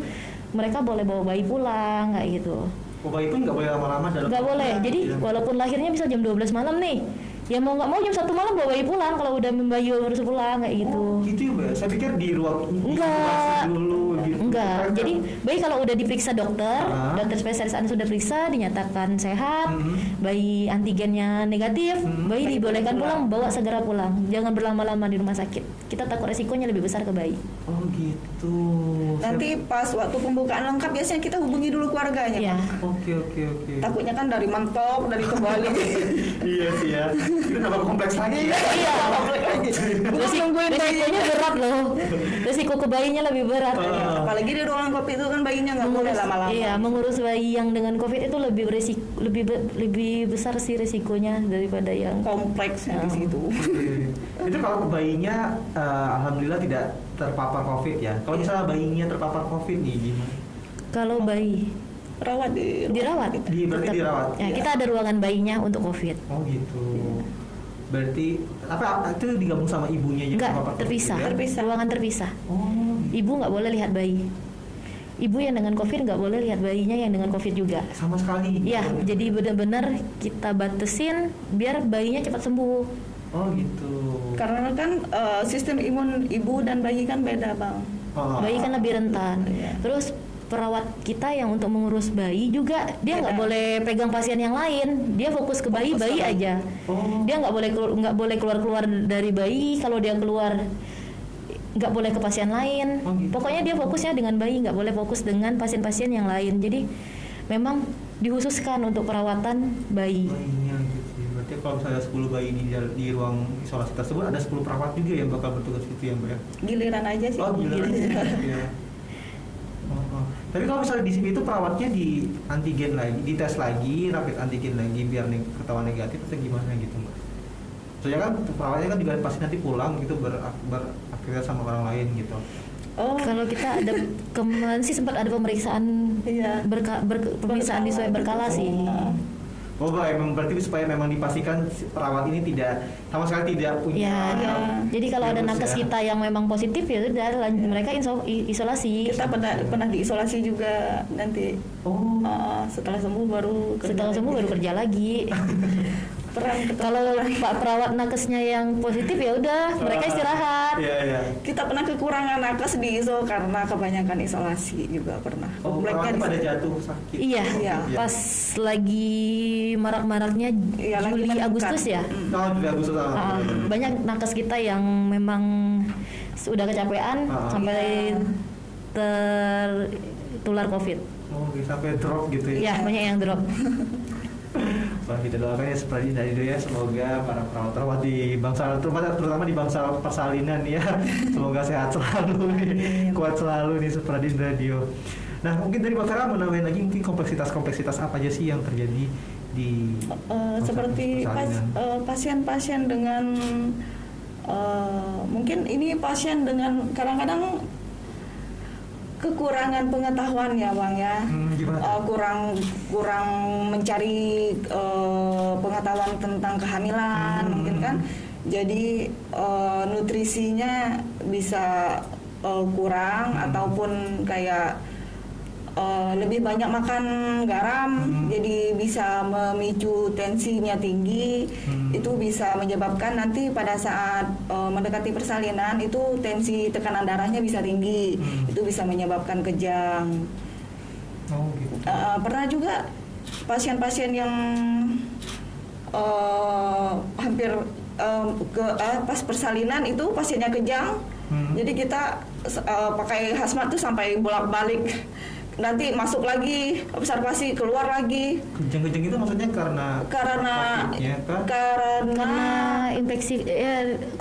mereka boleh bawa bayi pulang kayak gitu. Bayi pun nggak boleh lama-lama dalam. Nggak boleh. Jadi walaupun lahirnya bisa jam 12 malam nih, ya mau nggak mau jam 1 malam bawa bayi pulang kalau udah bayi harus pulang kayak gitu. Gitu ya Mbak? Saya pikir di ruang enggak dulu gitu. Enggak. Jadi bayi kalau udah diperiksa dokter spesialis anak sudah periksa dinyatakan sehat, bayi antigennya negatif, bayi dibolehkan pulang, bawa segera pulang. Jangan berlama-lama di rumah sakit. Kita takut resikonya lebih besar ke bayi. Oh gitu. Nanti pas waktu pembukaan lengkap biasanya kita hubungi dulu keluarganya. Iya. Oke. Takutnya kan dari mentok, dari kembali. Iya sih ya. Itu tambah kompleks lagi. Iya. Resikonya berat loh. Resiko ke bayinya lebih berat. Apalagi di ruangan COVID itu kan bayinya nggak boleh lama-lama. Iya, mengurus bayi yang dengan COVID itu lebih besar sih resikonya daripada yang kompleksnya di situ. Itu kalau bayinya alhamdulillah tidak terpapar COVID ya. Kalau misalnya bayinya terpapar COVID nih gimana? Kalau bayi dirawat. Berarti dirawat. Ya, kita ada ruangan bayinya untuk COVID. Oh gitu. Berarti apa itu digabung sama ibunya yang Enggak, terpapar COVID terpisah. ya? Ruangan terpisah. Oh. Ibu nggak boleh lihat bayi. Ibu yang dengan COVID nggak boleh lihat bayinya yang dengan COVID juga. Sama sekali. Iya, jadi benar-benar kita batasin biar bayinya cepat sembuh. Oh gitu. Karena kan sistem imun ibu dan bayi kan beda Bang. Bayi kan lebih rentan. Terus perawat kita yang untuk mengurus bayi juga dia nggak boleh pegang pasien yang lain, dia fokus ke bayi aja. Dia nggak boleh keluar dari bayi. Kalau dia keluar nggak boleh ke pasien lain. Pokoknya dia fokusnya dengan bayi, nggak boleh fokus dengan pasien-pasien yang lain. Jadi memang dikhususkan untuk perawatan bayi. Bayinya gitu. Berarti kalau misalnya 10 bayi di ruang isolasi tersebut ada 10 perawat juga yang bakal bertugas gitu ya Mbak ya? Giliran aja sih. Oh giliran ya. Tapi kalau misalnya di sini itu perawatnya di antigen lagi, dites lagi, rapid antigen lagi biar ketahuan negatif atau gimana gitu Mbak? Soalnya kan perawatnya kan juga pasti nanti pulang gitu beraktivitas sama orang lain gitu. Kalau kita ada kemarin sih sempat ada pemeriksaan, pemeriksaan di swab berkala sih. Oh emang berarti supaya memang dipastikan perawat ini sama sekali tidak punya. Jadi kalau ada nakes kita yang memang positif ya sudah mereka isolasi. Kita pernah diisolasi juga nanti. Setelah sembuh baru kerja lagi. Kalau Pak perawat nakesnya yang positif ya udah mereka istirahat. Kita pernah kekurangan nakes di ISO karena kebanyakan isolasi juga pernah. Perawatnya pada jatuh sakit. Iya. Pas lagi marak-maraknya Juli Agustus ya. Juli Agustus. Banyak nakes kita yang memang sudah kecapean sampai tertular COVID. Sampai drop gitu ya? Iya, banyak yang drop. Wah, kita doakan ya seperti dari itu ya, semoga para perawat di bangsa, terutama di bangsa persalinan ya, semoga sehat selalu nih, kuat selalu nih seperti radio. Nah, mungkin dari Mbak Vera mau nambahin lagi mungkin kompleksitas apa aja sih yang terjadi di seperti pasien-pasien dengan mungkin ini pasien dengan kadang-kadang kekurangan pengetahuan ya Bang ya, kurang mencari pengetahuan tentang kehamilan mungkin kan, jadi nutrisinya bisa kurang ataupun kayak lebih banyak makan garam, jadi bisa memicu tensinya tinggi, itu bisa menyebabkan nanti pada saat mendekati persalinan itu tensi tekanan darahnya bisa tinggi, itu bisa menyebabkan kejang. Pernah juga pasien-pasien yang hampir pas persalinan itu pasiennya kejang, jadi kita pakai hazmat tuh sampai bolak-balik. Nanti masuk lagi observasi, keluar lagi. Kejang-kejang itu maksudnya karena infeksi,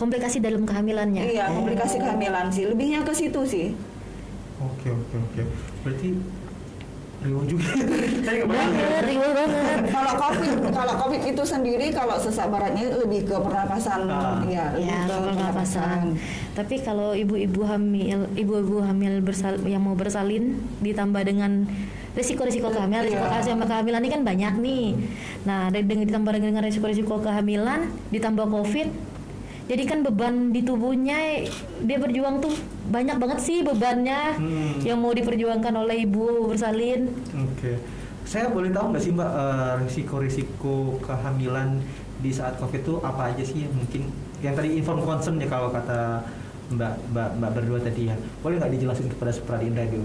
komplikasi dalam kehamilannya. Iya, komplikasi kehamilan sih. Lebihnya ke situ sih. Oke. Berarti riuh juga. Riuh banget. Kalau COVID itu sendiri, kalau sesak baratnya lebih ke pernapasan, pernapasan. Tapi kalau ibu-ibu hamil yang mau bersalin ditambah dengan risiko-risiko kehamilan ini kan banyak nih. Nah, ditambah dengan risiko-risiko kehamilan ditambah COVID, jadi kan beban di tubuhnya dia berjuang tuh banyak banget sih bebannya yang mau diperjuangkan oleh ibu bersalin. Oke. Saya boleh tahu nggak sih Mbak risiko-risiko kehamilan di saat COVID itu apa aja sih mungkin yang tadi inform concern ya kalau kata Mbak berdua tadi ya, boleh nggak dijelasin kepada Supradin Radio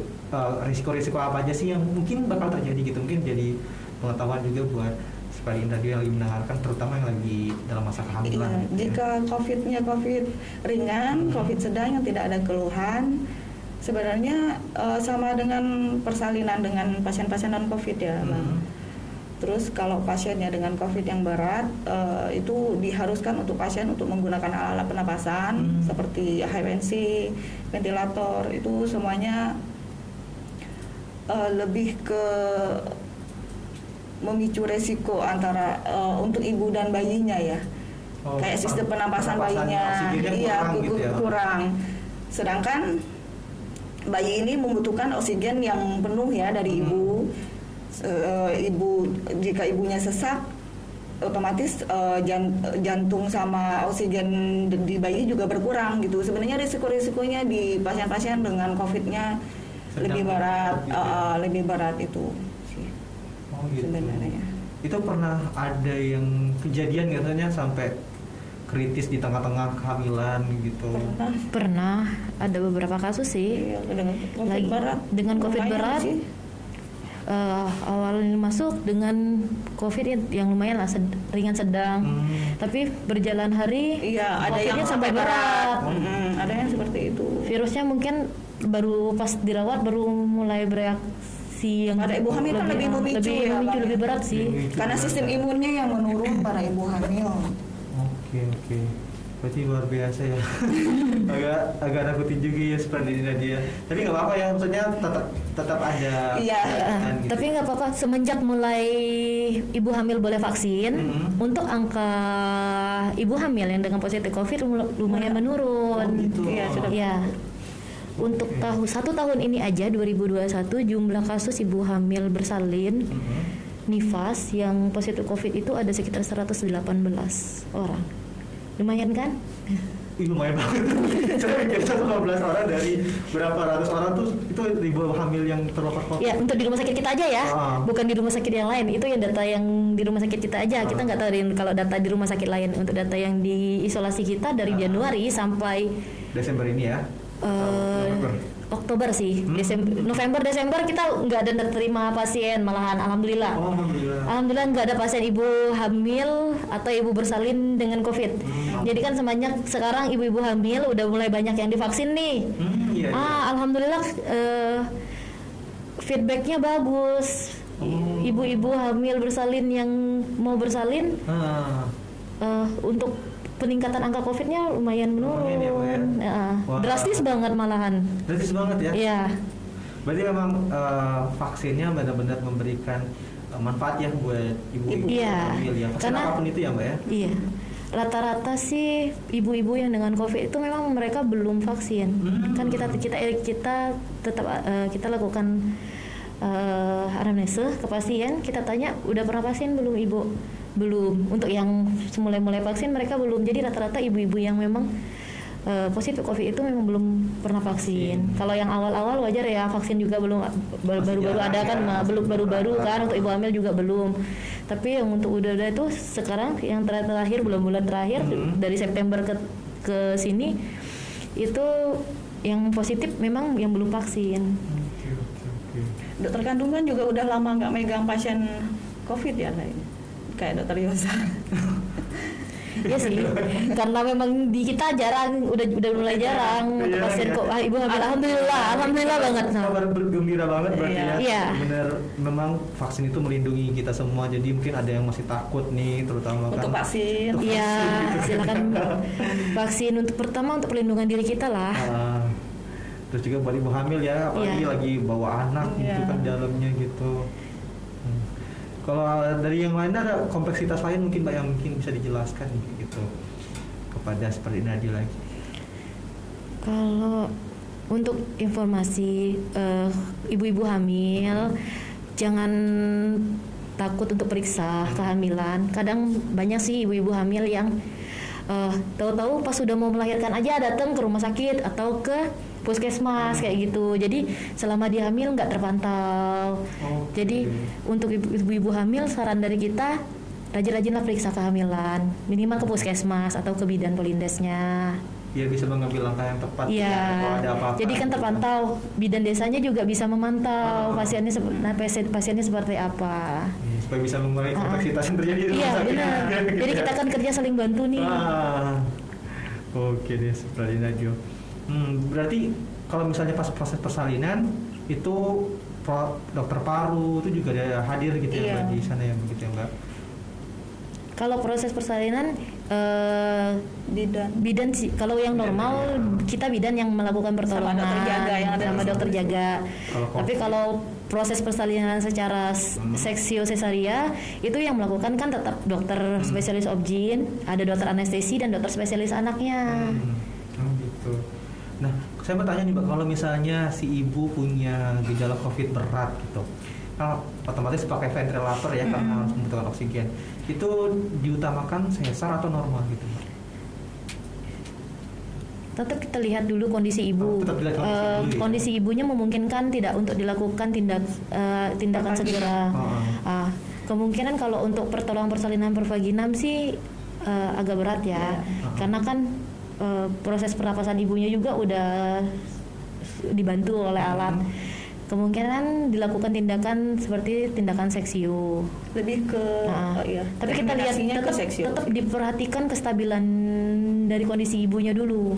risiko-risiko apa aja sih yang mungkin bakal terjadi gitu, mungkin jadi pengetahuan juga buat Supradin Radio yang lagi mendengarkan, terutama yang lagi dalam masa kehamilan. Jika COVID-nya COVID ringan, COVID sedang yang tidak ada keluhan, sebenarnya sama dengan persalinan dengan pasien-pasien non-COVID ya, Bang. Terus kalau pasiennya dengan COVID yang berat, itu diharuskan untuk pasien untuk menggunakan alat pernapasan seperti HFNC, ventilator, itu semuanya lebih ke memicu resiko antara untuk ibu dan bayinya ya. Kayak sistem penapasan bayinya kurang. Sedangkan bayi ini membutuhkan oksigen yang penuh ya dari ibu. Jika ibunya sesak, otomatis jantung sama oksigen di bayi juga berkurang gitu. Sebenarnya risiko-risikonya di pasien-pasien dengan COVID-nya lebih berat itu sih. Gitu. Sebenarnya. Itu pernah ada yang kejadian katanya sampai kritis di tengah-tengah kehamilan gitu. Pernah ada beberapa kasus sih. Dengan COVID berat. Awalnya masuk dengan COVID yang lumayan lah ringan sedang, tapi berjalan hari ada COVID-nya sampai berat. Ada yang seperti itu. Virusnya mungkin baru pas dirawat baru mulai bereaksi yang pada ibu hamil kan lebih memicu lebih berat sih. Karena sistem imunnya yang menurun pada ibu hamil. Oke. Berarti luar biasa ya. agak nakutin juga ya seperti dia. Tapi nggak apa-apa ya, maksudnya tetap ada. Iya. Gitu. Tapi nggak apa-apa, semenjak mulai ibu hamil boleh vaksin, untuk angka ibu hamil yang dengan positif COVID lumayan menurun. Gitu. Iya, sudah. Ya. Untuk satu tahun ini aja 2021 jumlah kasus ibu hamil bersalin nifas yang positif COVID itu ada sekitar 118 orang. Lumayan kan? lumayan banget. Saya mikir 15 orang dari berapa ratus orang tuh itu ibu hamil yang terpapar COVID. Ya, untuk di rumah sakit kita aja ya, bukan di rumah sakit yang lain. Itu yang data yang di rumah sakit kita aja. Kita nggak tahu kalau data di rumah sakit lain. Untuk data yang di isolasi kita dari Januari sampai Desember ini ya. Oktober sih, November Desember kita nggak ada terima pasien, malahan alhamdulillah. Alhamdulillah nggak ada pasien ibu hamil atau ibu bersalin dengan COVID. Jadi kan sebanyak sekarang ibu-ibu hamil udah mulai banyak yang divaksin nih. Alhamdulillah feedbacknya bagus. Ibu-ibu hamil bersalin yang mau bersalin untuk peningkatan angka COVID-nya lumayan menurun. Drastis banget malahan. Drastis banget ya? Iya. Berarti memang vaksinnya benar-benar memberikan manfaat ya buat ibu-ibu hamil ya. Vaksin apapun itu ya Mbak ya? Iya. Rata-rata sih ibu-ibu yang dengan COVID itu memang mereka belum vaksin. Kan kita tetap kita lakukan anamnesa ke pasien, kita tanya udah pernah vaksin belum ibu? Belum. Untuk yang mulai vaksin mereka belum. Jadi rata-rata ibu-ibu yang memang positif COVID itu memang belum pernah vaksin. Kalau yang awal-awal wajar ya, vaksin juga belum, baru-baru ada kan, belum baru-baru kan, untuk ibu hamil juga belum. Tapi yang untuk udah itu sekarang yang terakhir bulan-bulan terakhir dari September ke sini itu yang positif memang yang belum vaksin. Dokter kandungan juga udah lama nggak megang pasien COVID ya kayak dokter Yosa. Iya sih, karena memang di kita jarang, udah mulai jarang pasien kok ibu hamil. Alhamdulillah banget. Kabar bergembira banget berarti ya. Iya. Benar, memang vaksin itu melindungi kita semua. Jadi mungkin ada yang masih takut nih, terutama untuk kan vaksin. Iya, silakan vaksin untuk pertama untuk perlindungan diri kita lah. Terus juga buat ibu hamil ya, apalagi lagi bawa anak gitu kan dalamnya gitu. Kalau dari yang lain ada kompleksitas lain mungkin Mbak yang mungkin bisa dijelaskan gitu kepada seperti Nadia lagi. Kalau untuk informasi ibu-ibu hamil jangan takut untuk periksa kehamilan. Kadang banyak sih ibu-ibu hamil yang tahu-tahu pas sudah mau melahirkan aja datang ke rumah sakit atau ke puskesmas kayak gitu. Jadi selama dia hamil nggak terpantau. Jadi untuk ibu-ibu hamil saran dari kita rajin-rajinlah periksa kehamilan, minimal ke puskesmas atau ke bidan polindesnya. Biar bisa mengambil langkah yang tepat. Iya. Kalau ada apa-apa. Jadi kan terpantau. Bidan desanya juga bisa memantau pasiennya seperti apa. Supaya bisa mengurangi kompleksitas yang terjadi di rumah sakit. Iya benar. Jadi kita kan kerja saling bantu nih. Oke deh, seperti Nadia. Berarti kalau misalnya pas proses persalinan itu dokter paru itu juga ada hadir gitu ya Mbak, di sana ya begitu ya Mbak? Kalau proses persalinan bidan sih. Kalau yang normal kita bidan yang melakukan pertolongan sama dokter jaga. Tapi kalau proses persalinan secara seksio sesaria itu yang melakukan kan tetap dokter spesialis obgyn, ada dokter anestesi dan dokter spesialis anaknya. Gitu. Nah, saya mau tanya nih Mbak, kalau misalnya si ibu punya gejala COVID berat gitu, kan otomatis pakai ventilator ya karena harus membutuhkan oksigen. Itu diutamakan sesar atau normal gitu Mbak? Tetap kita lihat dulu kondisi ibu. Kondisi ibunya memungkinkan tidak untuk dilakukan tindakan segera. Kemungkinan kalau untuk pertolongan persalinan pervaginam sih agak berat ya, karena kan proses pernapasan ibunya juga udah dibantu oleh alat. Kemungkinan dilakukan tindakan seperti tindakan seksio. Lebih ke tapi kita lihat tetap diperhatikan kestabilan dari kondisi ibunya dulu.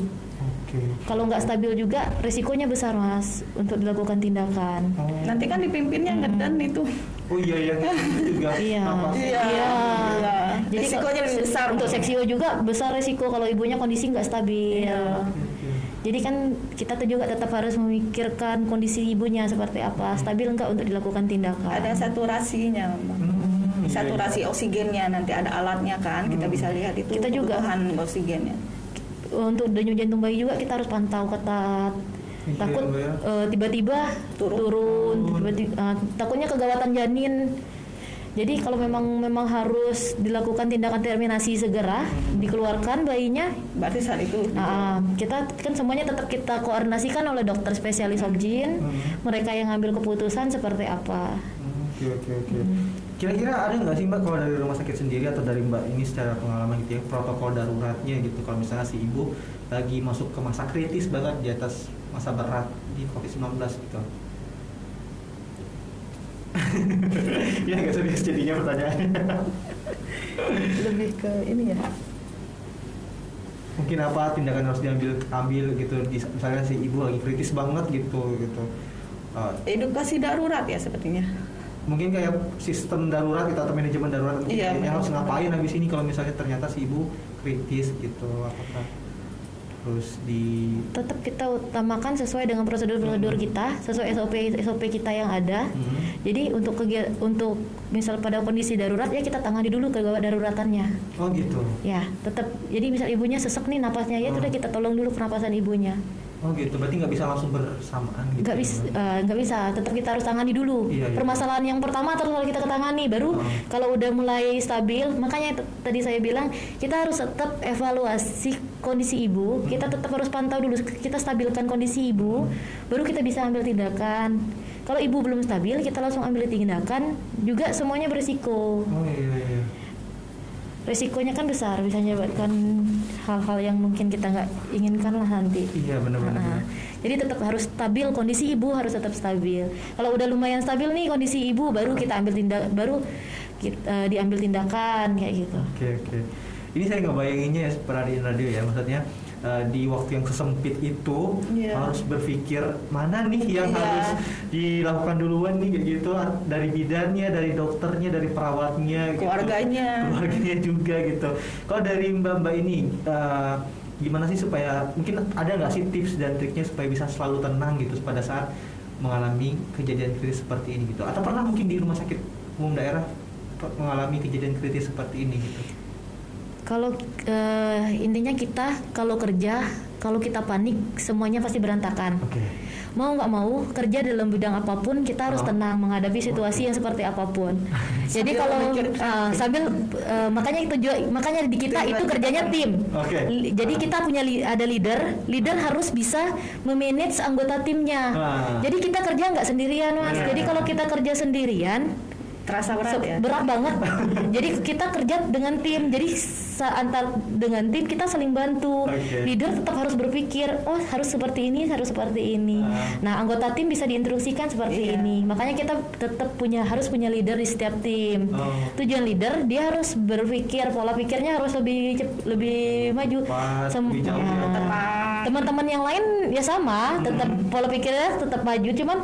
Kalau nggak stabil juga risikonya besar Mas untuk dilakukan tindakan. Nanti kan dipimpinnya ngedan itu. Oh iya juga. Iya. Jadi risikonya lebih besar. Untuk seksio juga besar risiko kalau ibunya kondisi nggak stabil. Jadi kan kita tuh juga tetap harus memikirkan kondisi ibunya seperti apa, stabil enggak untuk dilakukan tindakan. Ada saturasinya, saturasi oksigennya, nanti ada alatnya kan, kita bisa lihat itu kita juga kebutuhan oksigennya. Untuk denyut jantung bayi juga kita harus pantau ketat. Takut tiba-tiba turun. Takutnya kegawatan janin. Jadi kalau memang harus dilakukan tindakan terminasi segera, dikeluarkan bayinya, berarti saat itu. Kita kan semuanya tetap kita koordinasikan oleh dokter spesialis obgyn, mereka yang ngambil keputusan seperti apa. Oke. Kira-kira ada nggak sih Mbak kalau dari rumah sakit sendiri atau dari Mbak ini secara pengalaman gitu ya, protokol daruratnya gitu kalau misalnya si ibu lagi masuk ke masa kritis banget di atas masa berat di COVID-19 gitu? Ya nggak serius jadinya pertanyaannya. Lebih ke ini ya. Mungkin apa tindakan harus diambil gitu, misalnya si ibu lagi kritis banget gitu. Edukasi darurat ya sepertinya. Mungkin kayak sistem darurat gitu atau manajemen darurat harus ngapain habis ini kalau misalnya ternyata si ibu kritis gitu, apakah terus tetap kita utamakan sesuai dengan prosedur kita, sesuai SOP kita yang ada. Jadi untuk misal pada kondisi darurat ya kita tangani dulu kegawat daruratannya. Oh gitu. Ya, tetap. Jadi misal ibunya sesek nih napasnya, ya sudah kita tolong dulu pernapasan ibunya. Oh gitu, berarti nggak bisa langsung bersamaan gitu? Nggak bisa, tetap kita harus tangani dulu. Iya. Permasalahan yang pertama terus kita tangani, baru kalau udah mulai stabil, makanya tadi saya bilang kita harus tetap evaluasi kondisi ibu, kita tetap harus pantau dulu, kita stabilkan kondisi ibu, baru kita bisa ambil tindakan. Kalau ibu belum stabil, kita langsung ambil tindakan, juga semuanya berisiko. Oh iya. Resikonya kan besar, bisa menyebabkan hal-hal yang mungkin kita nggak inginkan lah nanti. Iya benar-benar. Jadi tetap harus stabil, kondisi ibu harus tetap stabil. Kalau udah lumayan stabil nih kondisi ibu, baru kita diambil tindakan kayak gitu. Oke. Ini saya ngebayanginnya ya Pradina Radio ya, maksudnya di waktu yang sesempit itu harus berpikir mana nih yang harus dilakukan duluan nih kayak gitu, dari bidannya, dari dokternya, dari perawatnya, keluarganya juga gitu. Kalau dari mbak ini gimana sih supaya, mungkin ada nggak sih tips dan triknya supaya bisa selalu tenang gitu pada saat mengalami kejadian kritis seperti ini gitu, atau pernah mungkin di rumah sakit umum daerah mengalami kejadian kritis seperti ini gitu? Kalau intinya kita kalau kerja, kalau kita panik semuanya pasti berantakan. Mau nggak mau kerja dalam bidang apapun kita harus tenang menghadapi situasi yang seperti apapun. Jadi kalau makanya di kita itu kerjanya tim. Jadi kita punya ada leader harus bisa memanage anggota timnya. Jadi kita kerja nggak sendirian Mas. Jadi kalau kita kerja sendirian terasa berat ya? Berat banget. Jadi kita kerja dengan tim. Jadi dengan tim kita saling bantu. Leader tetap harus berpikir, oh harus seperti ini, harus seperti ini. Nah, anggota tim bisa diinstruksikan seperti ini. Makanya kita tetap harus punya leader di setiap tim. Tujuan leader dia harus berpikir, pola pikirnya harus lebih maju. Teman-teman yang lain ya sama, tetap pola pikirnya tetap maju, cuman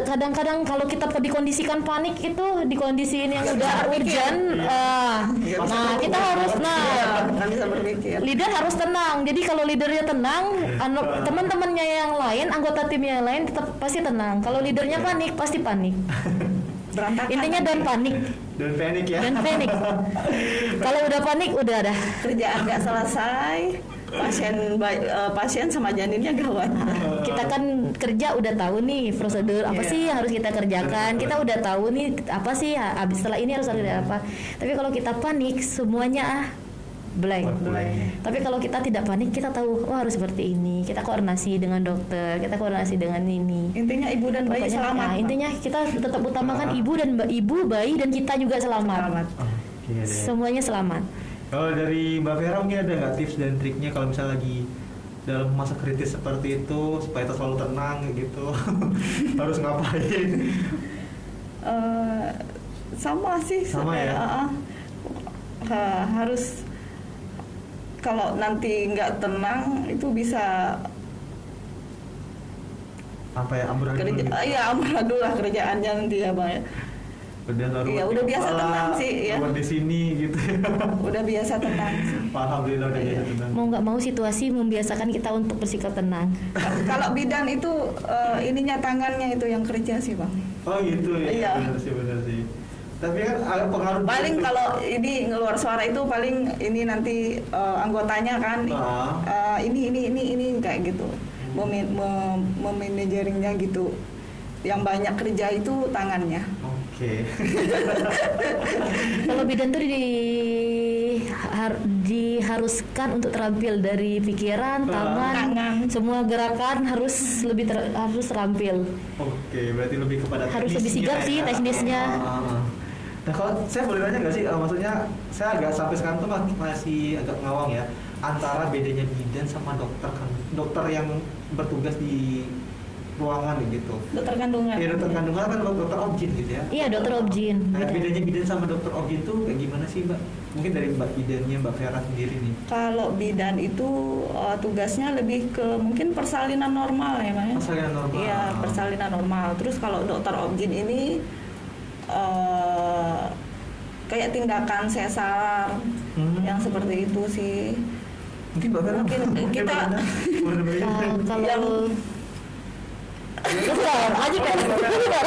kadang-kadang kalau kita dikondisikan panik itu di kondisi ini yang udah urgent, kita harus leader harus tenang. Jadi kalau leadernya tenang, teman-temannya yang lain, anggota tim yang lain tetap pasti tenang. Kalau leadernya panik, pasti panik. Intinya don't panik. Don't panic ya. Don't panic. Kalau udah panik udah dah. Kerjaan nggak selesai, pasien sama janinnya gawat. Kita kan kerja udah tahu nih prosedur apa sih yang harus kita kerjakan. Kita udah tahu nih apa sih habis setelah ini harus ada apa. Tapi kalau kita panik semuanya blank. Tapi kalau kita tidak panik, kita tahu harus seperti ini. Kita koordinasi dengan dokter, kita koordinasi dengan ini. Intinya ibu dan bayi selamat. Intinya kita tetap utamakan ibu, bayi dan kita juga selamat. Semuanya selamat. Kalau dari Mbak Vera mungkin ada nggak tips dan triknya kalau misalnya lagi dalam masa kritis seperti itu supaya kita selalu tenang gitu? Harus ngapain? Sama sih. Sama ya. Harus, kalau nanti nggak tenang itu bisa amburadul. Iya, amburadul lah kerjaannya nanti ya Bang. Udah biasa tenang sih ya. Di sini gitu. Udah biasa tenang sih. Alhamdulillah udah biasa tenang. Mau nggak mau situasi membiasakan kita untuk bersikap tenang. Kalau bidan itu ininya tangannya itu yang kerja sih Bang. Oh gitu ya. Iya. Benar sih. Tapi kan ada pengaruh. Paling kalau ini ngeluar suara itu paling ini nanti anggotanya kan ini kayak gitu. Memanajeringnya gitu. Yang banyak kerja itu tangannya. Oke. Kalau bidan tuh diharuskan untuk terampil dari pikiran, tangan, semua gerakan harus harus terampil. Oke, berarti lebih kepada harus lebih sigap sih teknisnya. Nah, kalau saya boleh nanya nggak sih, maksudnya saya agak sampai sekarang tuh masih agak ngawang ya antara bedanya bidan sama dokter yang bertugas di ruangan gitu. Dokter kandungan. Iya, dokter kandungan kan dokter objin gitu ya. Iya, dokter objin. Nah, bedanya bidan sama dokter objin tuh kayak gimana sih, Mbak? Mungkin dari Mbak bidannya, Mbak Vera sendiri nih. Kalau bidan itu tugasnya lebih ke mungkin persalinan normal ya, Mbak. Persalinan normal. Iya, persalinan normal. Terus kalau dokter objin ini kayak tindakan sesar yang seperti itu sih. Mungkin Mbak Vera. Mungkin kita kalau besar aja kan aja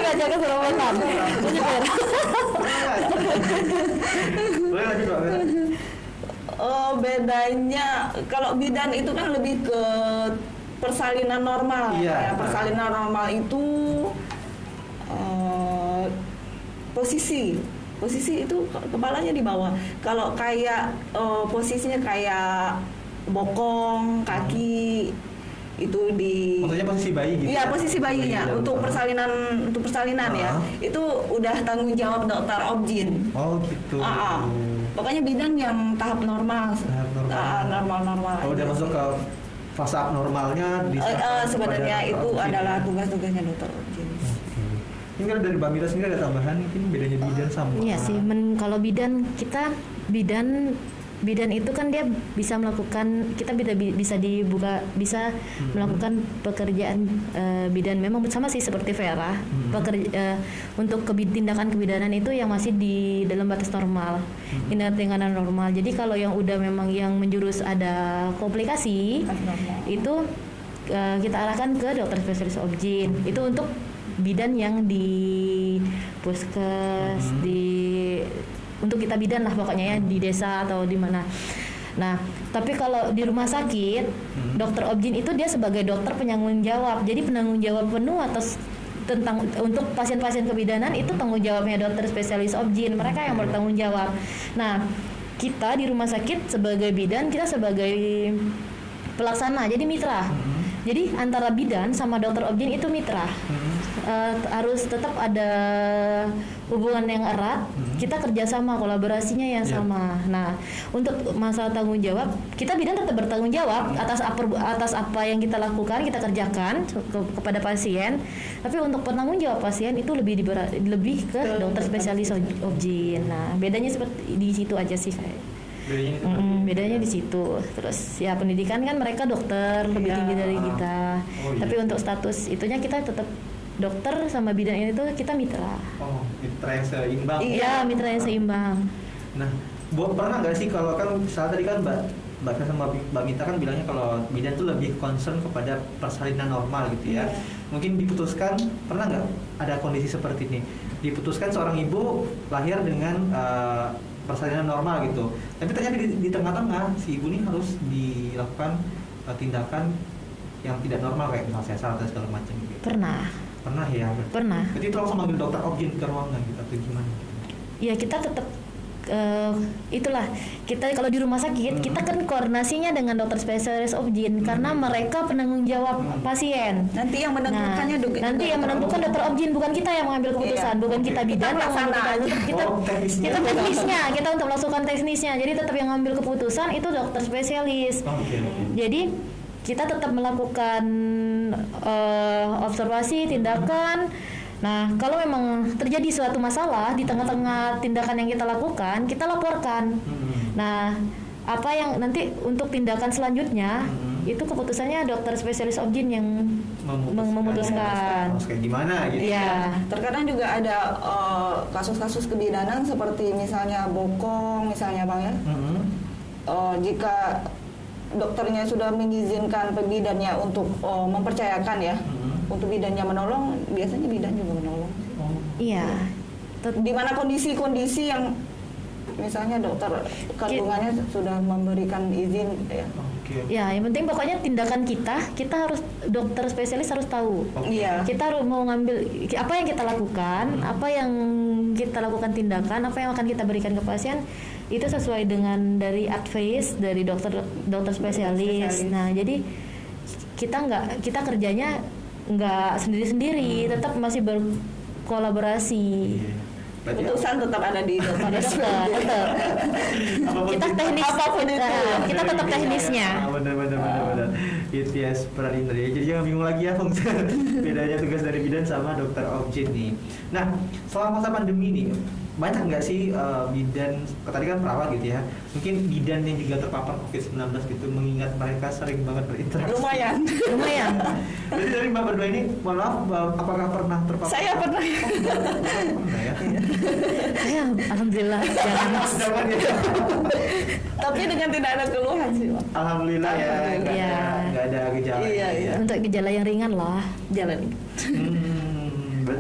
baca keselamatan boleh lanjut Mbak Vera. Bedanya kalau bidan itu kan lebih ke persalinan normal. Iya. Ya, persalinan normal itu posisi itu kepalanya di bawah. Kalau kayak posisinya kayak bokong, kaki itu di. Maksudnya posisi bayi gitu. Iya, posisi bayinya untuk persalinan ya. Itu udah tanggung jawab dokter objin. Oh gitu. Pokoknya bidan yang tahap normal. Normal. Kalau udah masuk ke fase abnormalnya sebenarnya itu adalah tugas-tugasnya dokter objin. Ini kan dari Mbak Mira sendiri ada tambahan mungkin bedanya bidan sama. Iya sih, kalau bidan itu kan dia bisa melakukan, kita bisa melakukan pekerjaan bidan memang sama sih seperti Vera. Untuk tindakan kebidanan itu yang masih di dalam batas normal, tindakan normal. Jadi kalau yang udah memang yang menjurus ada komplikasi itu kita arahkan ke dokter spesialis objin. Itu untuk bidan yang di puskes, untuk kita bidan lah pokoknya ya, di desa atau di mana. Nah, tapi kalau di rumah sakit, dokter objin itu dia sebagai dokter penanggung jawab. Jadi penanggung jawab penuh atas untuk pasien-pasien kebidanan itu tanggung jawabnya dokter spesialis objin. Mereka yang bertanggung jawab. Nah, kita di rumah sakit sebagai bidan, kita sebagai pelaksana, jadi mitra. Jadi antara bidan sama dokter objin itu mitra. Harus tetap ada hubungan yang erat. Kita kerjasama, kolaborasinya yang sama. Nah, untuk masalah tanggung jawab, kita bidan tetap bertanggung jawab atas apa yang kita lakukan, kita kerjakan kepada pasien. Tapi untuk penanggung jawab pasien itu lebih ke dokter spesialis objin. Nah, bedanya seperti di situ aja sih kayak. Bedanya di situ. Terus ya pendidikan kan mereka dokter lebih tinggi dari kita. Tapi untuk status itunya kita tetap dokter sama bidan ini tuh kita mitra. Mitra yang seimbang. Iya, mitra yang seimbang. Nah, pernah nggak sih kalau kan saat tadi kan Mbak sama Mbak Mita kan bilangnya kalau bidan tuh lebih concern kepada persalinan normal gitu ya. Mungkin diputuskan, pernah nggak ada kondisi seperti ini? Diputuskan seorang ibu lahir dengan persalinan normal gitu. Tapi ternyata di tengah-tengah si ibu ini harus dilakukan tindakan yang tidak normal kayak misalnya sesar atau segala macam gitu. Pernah ya? Pernah. Jadi itu langsung manggil dokter objin ke ruangan gitu atau gimana? Ya kita tetap itulah kita kalau di rumah sakit kita kan koordinasinya dengan dokter spesialis objin karena mereka penanggung jawab pasien. Nanti yang menentukannya yang menentukan dokter objin, bukan kita yang mengambil keputusan, bukan kita bidan yang menentukan. Kita teknisnya, kita untuk melakukan teknisnya. Jadi tetap yang mengambil keputusan itu dokter spesialis. Jadi kita tetap melakukan observasi, tindakan. Nah, kalau memang terjadi suatu masalah di tengah-tengah tindakan yang kita lakukan, kita laporkan. Nah, apa yang nanti untuk tindakan selanjutnya itu keputusannya dokter spesialis objin yang memutuskan. Harus kayak gimana gitu. Iya. Terkadang juga ada kasus-kasus kebidanan seperti misalnya bokong, misalnya Bang ya. Jika dokternya sudah mengizinkan pebidannya untuk mempercayakan ya, untuk bidannya menolong, biasanya bidan juga menolong. Iya. Di mana kondisi-kondisi yang misalnya dokter kandungannya sudah memberikan izin ya. Ya, yang penting pokoknya tindakan kita harus, dokter spesialis harus tahu. Iya. Kita harus mau ngambil apa yang kita lakukan, apa yang kita lakukan tindakan, apa yang akan kita berikan ke pasien itu sesuai dengan dari advice dari dokter spesialis. Nah, jadi kita kerjanya nggak sendiri-sendiri, tetap masih berkolaborasi. Keputusan tetap ada di dokter. Tetap. Kita teknis, apapun itu. Kita tetap teknisnya. Benar. Itu ya seperti itu. Jadi jangan bingung lagi ya fungsi bedanya tugas dari bidan sama dokter objek nih. Nah, selama masa pandemi nih banyak nggak sih bidan, tadi kan perawat gitu ya, mungkin bidan yang juga terpapar COVID-19 gitu, mengingat mereka sering banget berinteraksi. Lumayan. Jadi dari Mbak berdua ini, mohon maaf, apakah pernah terpapar? Saya pernah. Pernah ya? Ya, alhamdulillah. Jangan. Tapi dengan tidak ada keluhan sih, Pak. Alhamdulillah ya, nggak ada gejala. Iya. Untuk gejala yang ringan lah. Jalan.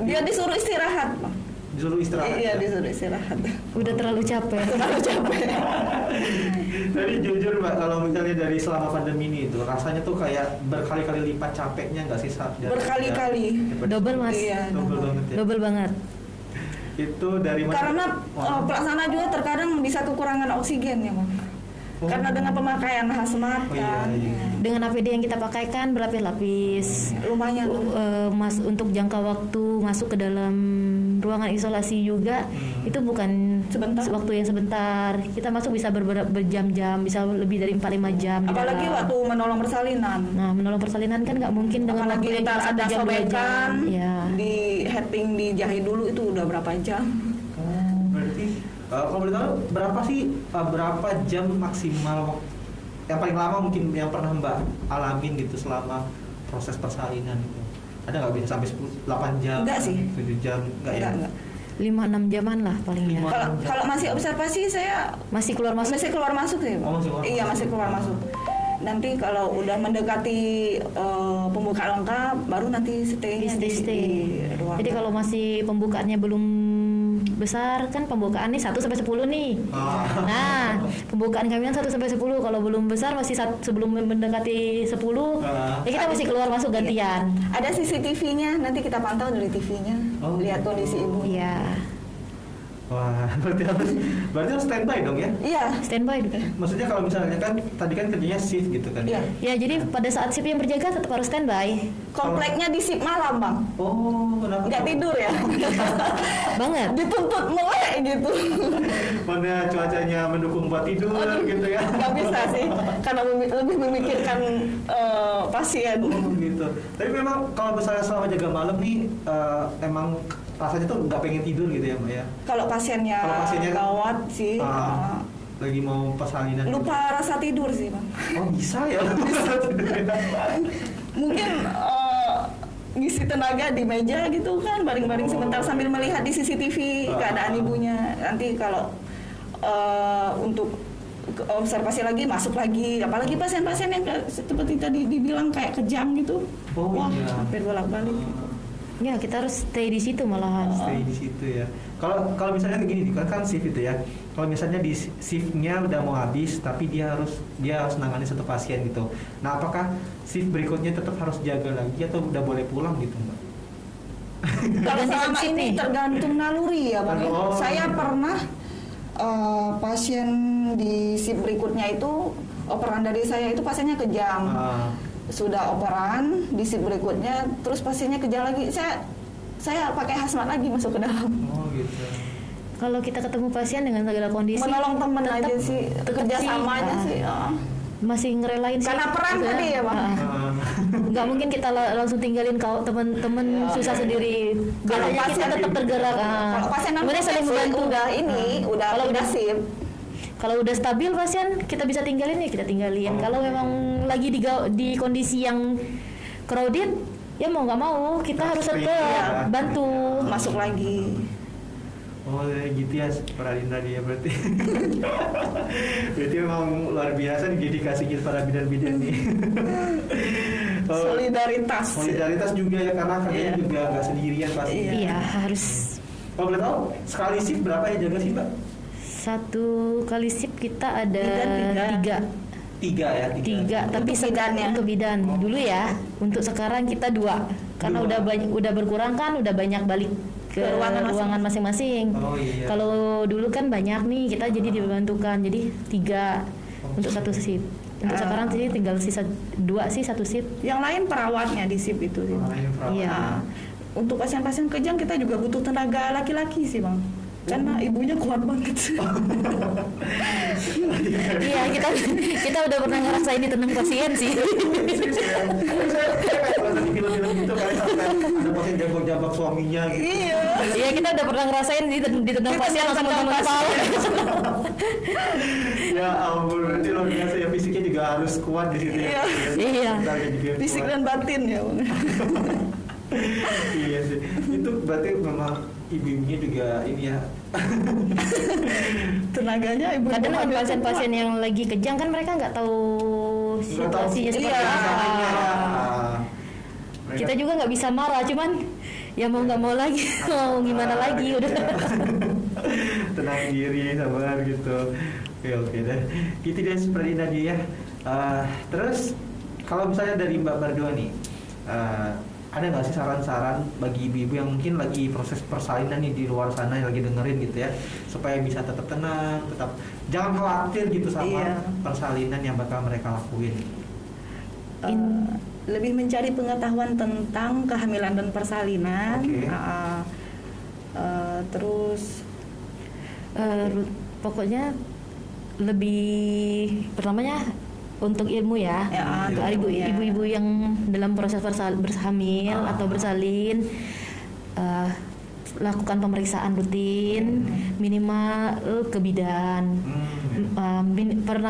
Dia disuruh istirahat, Pak. Disuruh istirahat. Iya, disuruh istirahat. Udah terlalu capek. Tapi jujur Mbak, kalau misalnya dari selama pandemi ini itu rasanya tuh kayak berkali-kali lipat capeknya nggak sih saat berkali-kali. Double Mas. Iya, double banget ya. Double banget. Itu dari mana? Karena pelaksana juga terkadang bisa kekurangan oksigen ya, Pak. Karena dengan pemakaian hazmat kan. Dengan APD yang kita pakai kan berlapis-lapis. Lumayan. Mas untuk jangka waktu masuk ke dalam ruangan isolasi juga itu bukan sebentar. Waktu yang sebentar. Kita masuk bisa berjam-jam, bisa lebih dari 4-5 jam. Apalagi waktu menolong persalinan. Nah, menolong persalinan kan nggak mungkin dengan apalagi waktu yang ntar ada 1 jam 2 jam. sobekan, di heading dijahit dulu itu udah berapa jam? Berarti kalau boleh tahu berapa jam maksimal yang paling lama mungkin yang pernah Mbak alamin gitu selama proses persalinan itu? Ada nggak bisa sampai 8 jam? Enggak sih. 7 jam? Enggak. 5-6 jaman lah paling ya. Kalau masih observasi saya masih keluar masuk sih, Pak. Iya, masih keluar masuk. Nanti kalau udah mendekati pembukaan lengkap, baru nanti stay-nya di ruangan. Jadi kalau masih pembukaannya belum besar kan, pembukaan nih 1-10 nih. Nah, pembukaan kami kan 1-10. Kalau belum besar masih sebelum mendekati 10, ya kita masih keluar masuk gantian. Ada CCTV-nya, nanti kita pantau dari TV-nya. Lihat kondisi ibu. Iya. Wah, berarti harus standby dong ya? Iya, standby. Maksudnya kalau misalnya kan tadi kan kerjanya shift gitu kan? Iya. Ya, jadi pada saat shift yang berjaga tetap harus standby. Kompleknya di shift malam, Bang. Oh, kenapa? Nggak tidur ya? Banget. Dituntut melek gitu. Mana cuacanya mendukung buat tidur gitu ya? Nggak bisa sih, karena lebih memikirkan pasien. Gitu. Tapi memang kalau misalnya selama jaga malam nih, emang rasanya tuh nggak pengen tidur gitu ya Mbak ya? Kalau pasiennya gawat sih, lagi mau persalinan lupa gitu. Rasa tidur sih Bang. Oh bisa ya? Mungkin ngisi tenaga di meja gitu kan, baring-baring sebentar sambil melihat di CCTV keadaan ibunya. Nanti kalau untuk observasi lagi, masuk lagi. Apalagi pasien-pasien yang seperti tadi dibilang kayak kejam gitu. Wah, hampir bolak-balik. Ya, kita harus stay di situ malahan. Stay di situ ya. Kalau misalnya begini, kan shift itu ya. Kalau misalnya di shiftnya udah mau habis, tapi dia harus nangani satu pasien gitu. Nah, apakah shift berikutnya tetap harus jaga lagi atau udah boleh pulang gitu, Mbak? Kalau selama ini tergantung naluri ya, Bang. Saya pernah pasien di shift berikutnya itu, operan dari saya itu pasiennya kejam. Sudah operan di shift berikutnya, terus pasiennya kejam lagi, saya pakai hazmat lagi masuk ke dalam. Oh gitu. Kalau kita ketemu pasien dengan segala kondisi, menolong teman aja sih, kerjasama aja sih. Masih ngerelain sih. Karena perang gitu tadi ya, Bang. Nggak mungkin kita langsung tinggalin kalau teman-teman susah sendiri. Biasanya kita tetap tergerak. Kalau pasien saling membantu. Udah sip. Kalau udah stabil pasien, kita bisa tinggalin ya kita tinggalin. Kalau memang lagi di kondisi yang crowded, ya mau nggak mau kita harus tetap bantu masuk lagi. Oh gitu ya, Pradina dia berarti. Berarti memang luar biasa nih dedikasinya para bidan-bidan nih. Solidaritas juga ya, karena kalian juga nggak sendirian pasti. Iya, harus. Kalau boleh tahu, sekali shift berapa yang jaga sih Mbak? Satu kali sip kita ada Tiga. tiga, tapi sekarang untuk bidan dulu ya. Untuk sekarang kita 2 karena udah berkurang kan, udah banyak balik ke ruangan masing-masing. Oh, iya. Kalau dulu kan banyak nih, kita jadi dibantukan, jadi 3 untuk satu sip. Untuk sekarang sih tinggal sisa 2 sih, satu sip. Yang lain perawatnya di sip itu sih. Iya. Untuk pasien-pasien kejang kita juga butuh tenaga laki-laki sih bang, karena ibunya kuat banget. Iya, kita udah pernah ngerasain di tenang pasien sih. Di film-film gitu kan ada pasien jabak-jabak suaminya gitu. Iya, kita udah pernah ngerasain di tenang pasien langsung temen kepala. Ya ampun, berarti luar biasa ya, fisiknya juga harus kuat di situ ya. Iya. Fisik dan batin ya bang. Iya sih, itu berarti memang ibu-ibunya juga ini ya. Tenaganya ibu. Kadang kan pasien-pasien yang lagi kejang kan mereka nggak tahu situasinya seperti apa. Kita juga nggak bisa marah, cuman ya mau nggak mau lagi, mau gimana lagi udah. Tenang diri, sabar gitu. Oke deh. Gitu deh seperti tadi ya. Terus kalau misalnya dari Mbak berdua nih, ada nggak sih saran-saran bagi ibu-ibu yang mungkin lagi proses persalinan nih di luar sana yang lagi dengerin gitu ya, supaya bisa tetap tenang, tetap jangan khawatir gitu sama persalinan yang bakal mereka lakuin. Lebih mencari pengetahuan tentang kehamilan dan persalinan. Terus pokoknya lebih pertamanya untuk ilmu ya, untuk ibu-ibu yang dalam proses berhamil atau bersalin, lakukan pemeriksaan rutin, minimal ke bidan,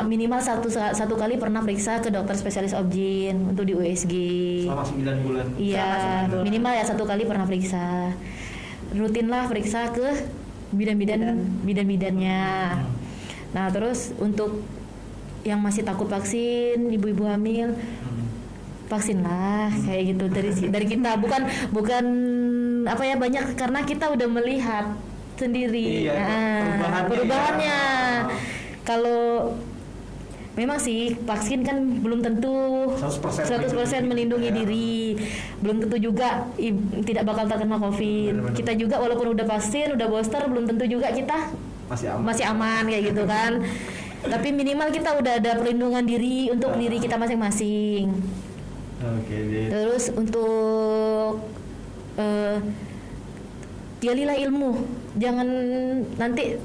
minimal satu kali pernah periksa ke dokter spesialis obgyn untuk di USG. Selama 9 bulan. Iya, minimal ya 1 kali pernah periksa. Rutinlah periksa ke bidan-bidannya. Nah, terus untuk yang masih takut vaksin, ibu-ibu hamil, vaksin lah kayak gitu dari kita, bukan apa ya, banyak karena kita udah melihat sendiri perubahannya. Kalau memang sih vaksin kan belum tentu 100% melindungi diri, belum tentu juga tidak bakal terkena COVID. Kita juga walaupun udah vaksin, udah booster, belum tentu juga kita masih aman kayak gitu kan. Tapi minimal kita udah ada perlindungan diri untuk diri kita masing-masing. Terus untuk galilah ilmu, jangan nanti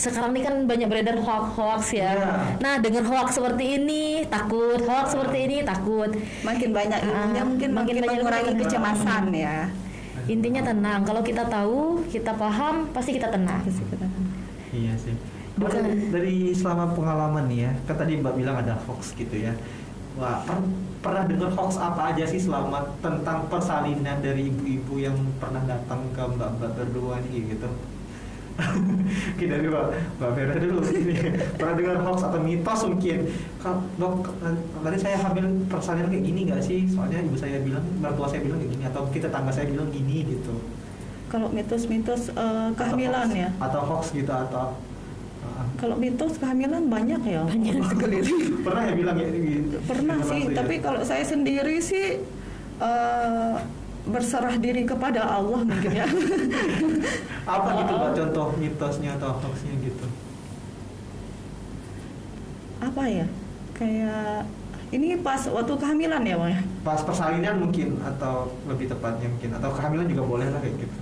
sekarang ini kan banyak beredar hoax ya. Nah, dengar hoax seperti ini takut, hoax seperti ini takut. Makin banyak ilmunya mungkin makin mengurangi kecemasan ya. Intinya tenang. Kalau kita tahu, kita paham, pasti kita tenang. Iya sih. Dari selama pengalaman nih ya, kan tadi Mbak bilang ada hoax gitu ya. Wah, pernah dengar hoax apa aja sih selama tentang persalinan dari ibu-ibu yang pernah datang ke Mbak berdua nih gitu? Oke, dari Mbak Vera dulu ini. Pernah dengar hoax atau mitos mungkin? Dok, tadi saya hamil persalinan kayak gini nggak sih? Soalnya ibu saya bilang, mertua saya bilang kayak gini, atau mungkin tetangga saya bilang gini gitu. Kalau mitos-mitos kehamilan ya? Atau hoax gitu atau? Kalau mitos kehamilan banyak ya, sekeliling. Pernah ya bilang ya gitu? Pernah sih, tapi kalau saya sendiri sih berserah diri kepada Allah mungkin ya. Apa gitu Mbak contoh mitosnya atau hoaxnya gitu? Apa ya? Kayak ini pas waktu kehamilan ya Bang ya? Pas persalinan mungkin, atau lebih tepatnya mungkin, atau kehamilan juga boleh lah kayak gitu.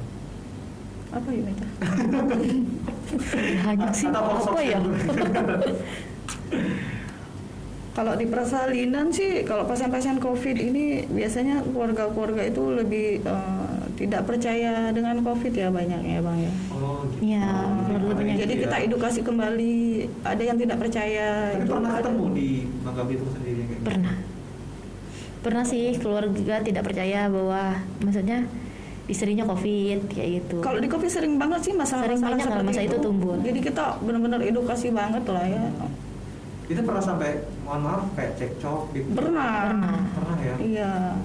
Apa ya Mita? Hanya sih apa ya? Kalau di persalinan sih, kalau pasien-pasien COVID ini biasanya keluarga-keluarga itu lebih tidak percaya dengan COVID ya banyaknya Bang ya. Oh gitu. Ya, jadi kita edukasi kembali, ada yang tidak percaya. Tapi pernah ketemu di Bangka Belitung sendiri kayak gitu? Pernah sih, keluarga tidak percaya bahwa maksudnya istrinya COVID kayak gitu. Kalau di COVID sering banget sih masalah-masalah seperti masa itu tumbuh. Jadi kita benar-benar edukasi banget lah ya. Itu pernah sampai, mohon maaf, kayak cekcok gitu? Pernah ya? Iya.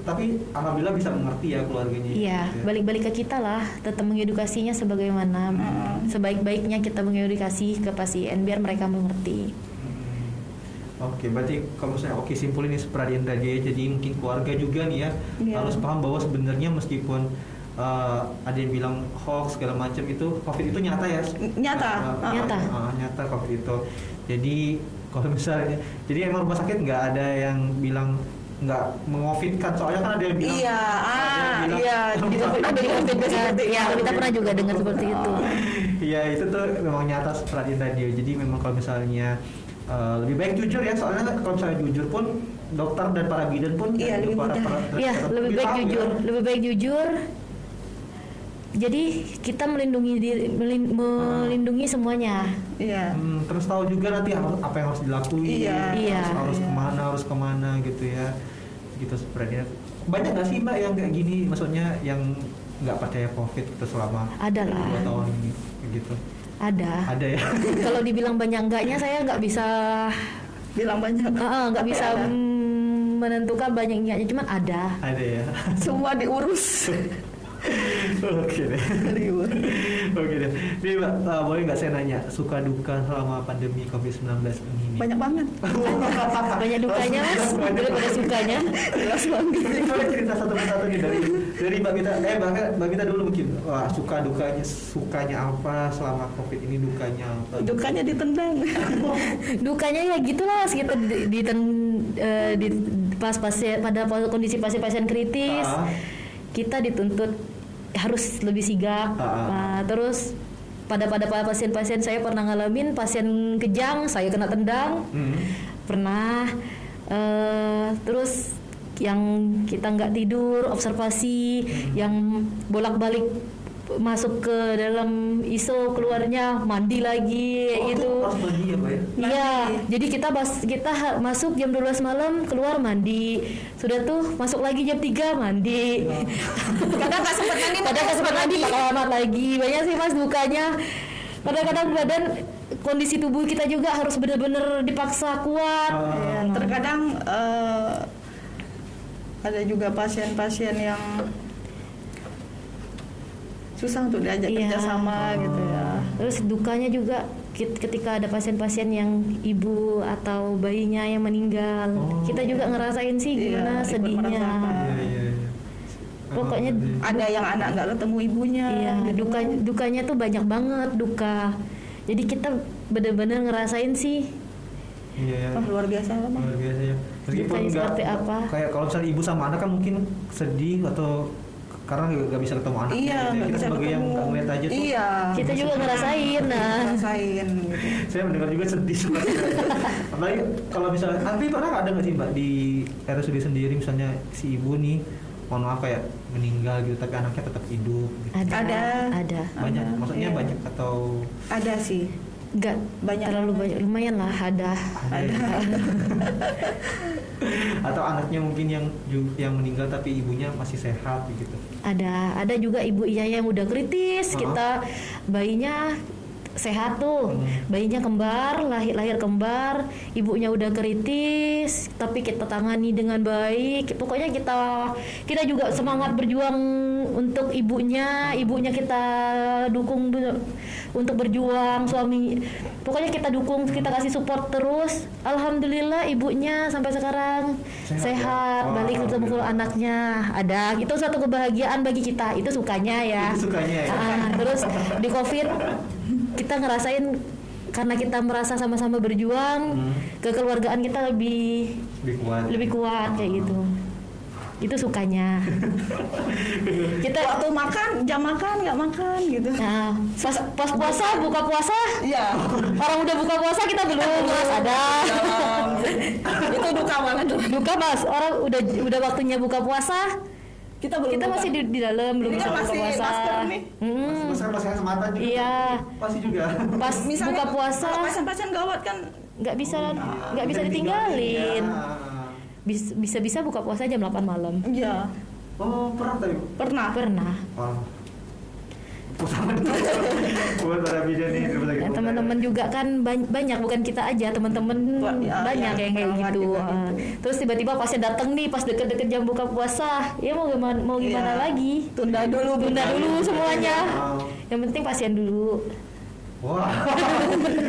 Tapi alhamdulillah bisa mengerti ya keluarganya. Iya, gitu ya. balik-balik ke kita lah, tetap mengedukasinya sebagaimana sebaik-baiknya kita mengedukasi ke pasien biar mereka mengerti. Oke, berarti kalau misalnya simpulin ini Pradian Radia, jadi mungkin keluarga juga nih ya harus paham bahwa sebenarnya meskipun ada yang bilang hoax segala macam, itu COVID itu nyata ya? Nyata COVID itu. Jadi kalau misalnya, jadi emang rumah sakit nggak ada yang bilang nggak mengofitkan, soalnya kan ada yang bilang kita pernah juga dengar seperti itu. Iya, itu tuh memang nyata Pradian Radio. Jadi memang kalau misalnya lebih baik jujur ya, soalnya kalau misalnya jujur pun dokter dan para bidan pun lebih baik jujur. Jadi kita melindungi semuanya. Iya. Terus tahu juga nanti apa yang harus dilakuin, harus kemana gitu ya, gitu sebenarnya. Banyak nggak sih Mbak yang kayak gini, maksudnya yang nggak percaya COVID itu selama 2 tahun ini gitu? Ada ya. Kalau dibilang banyak enggaknya saya nggak bisa bilang banyak. Nggak bisa menentukan banyak enggaknya, cuman ada ya. Semua diurus. Oke deh. Nih Mbak, boleh nggak saya nanya suka duka selama pandemi COVID-19 ini? Banyak banget. Banyak dukanya Mas, daripada sukanya. Jelas banget. Boleh cerita satu persatu nih dari Mbak Gita. Mbak Gita dulu mungkin. Wah, sukanya apa selama COVID ini, dukanya apa? Dukanya ditendang. Dukanya ya gitulah, kita pas pada kondisi pasien kritis. Kita dituntut harus lebih sigap. Terus pada pasien-pasien saya pernah ngalamin pasien kejang, saya kena tendang. Pernah. Terus yang kita nggak tidur, observasi, yang bolak-balik masuk ke dalam ISO, keluarnya mandi lagi gitu. Harus mandi ya Pak ya? Iya, jadi kita masuk jam 12 malam, keluar mandi. Sudah tuh masuk lagi jam 3 mandi. Kadang nggak sempat mandi, pakai amat lagi. Banyak sih Mas dukanya. Kadang-kadang badan, kondisi tubuh kita juga harus benar-benar dipaksa kuat. Terkadang ada juga pasien-pasien yang susah untuk diajak kerjasama gitu ya. Terus dukanya juga ketika ada pasien-pasien yang ibu atau bayinya yang meninggal, kita juga ngerasain sih gimana sedihnya. Pokoknya ada yang anak nggak ketemu ibunya. Gitu. Dukanya tuh banyak banget duka. Jadi kita benar-benar ngerasain sih. Luar biasa lah. Luar biasa ya. Meskipun seperti apa? Kayak kalau misalnya ibu sama anak kan mungkin sedih atau karena nggak bisa ketemu anak. Kita sebagai yang nggak ngeliat aja tuh. Kita juga ngerasain. Gitu. Saya mendengar juga sedih sebenarnya. Apalagi kalau misalnya, tapi pernah ada nggak sih Mbak di RSUD sendiri misalnya si ibu nih, mohon maaf kayak meninggal gitu, tapi anaknya tetap hidup. Gitu. Ada. Banyak, maksudnya banyak atau? Ada sih. Enggak banyak, terlalu banyak, lumayan lah ada. Atau anaknya mungkin yang meninggal tapi ibunya masih sehat gitu. Ada juga ibunya yang udah kritis. Kita bayinya sehat tuh, bayinya kembar, lahir kembar, ibunya udah kritis, tapi kita tangani dengan baik. Pokoknya kita juga semangat berjuang untuk ibunya kita dukung untuk berjuang, suami pokoknya kita dukung, kita kasih support terus. Alhamdulillah ibunya sampai sekarang sehat, balik ketemu anaknya. Ada, itu suatu kebahagiaan bagi kita, itu sukanya ya. Terus di COVID kita ngerasain karena kita merasa sama-sama berjuang, kekeluargaan kita lebih kuat kayak gitu. Itu sukanya. Kita waktu makan, jam makan nggak makan gitu. Nah, pas puasa, buka puasa, orang udah buka puasa kita belum, Mas, ada. Itu duka banget. Duka Mas, orang udah waktunya buka puasa. Kita masih di dalam, belum bisa buka puasa. Masih kesempatan juga. Iya. Pasti juga. Pas buka puasa. Pasien-pasien gawat kan nggak bisa ditinggalin. Bisa buka puasa jam 8 malam. Iya. Oh, pernah tadi? Pernah. buat para bidan nih di rumah sakit umum Teman-teman juga kan banyak, bukan kita aja, teman-teman banyak yang kayak gitu. Terus tiba-tiba pasien datang nih pas deket-deket jam buka puasa, ya mau gimana lagi? Tunda dulu semuanya. Yang penting pasien dulu. Wah,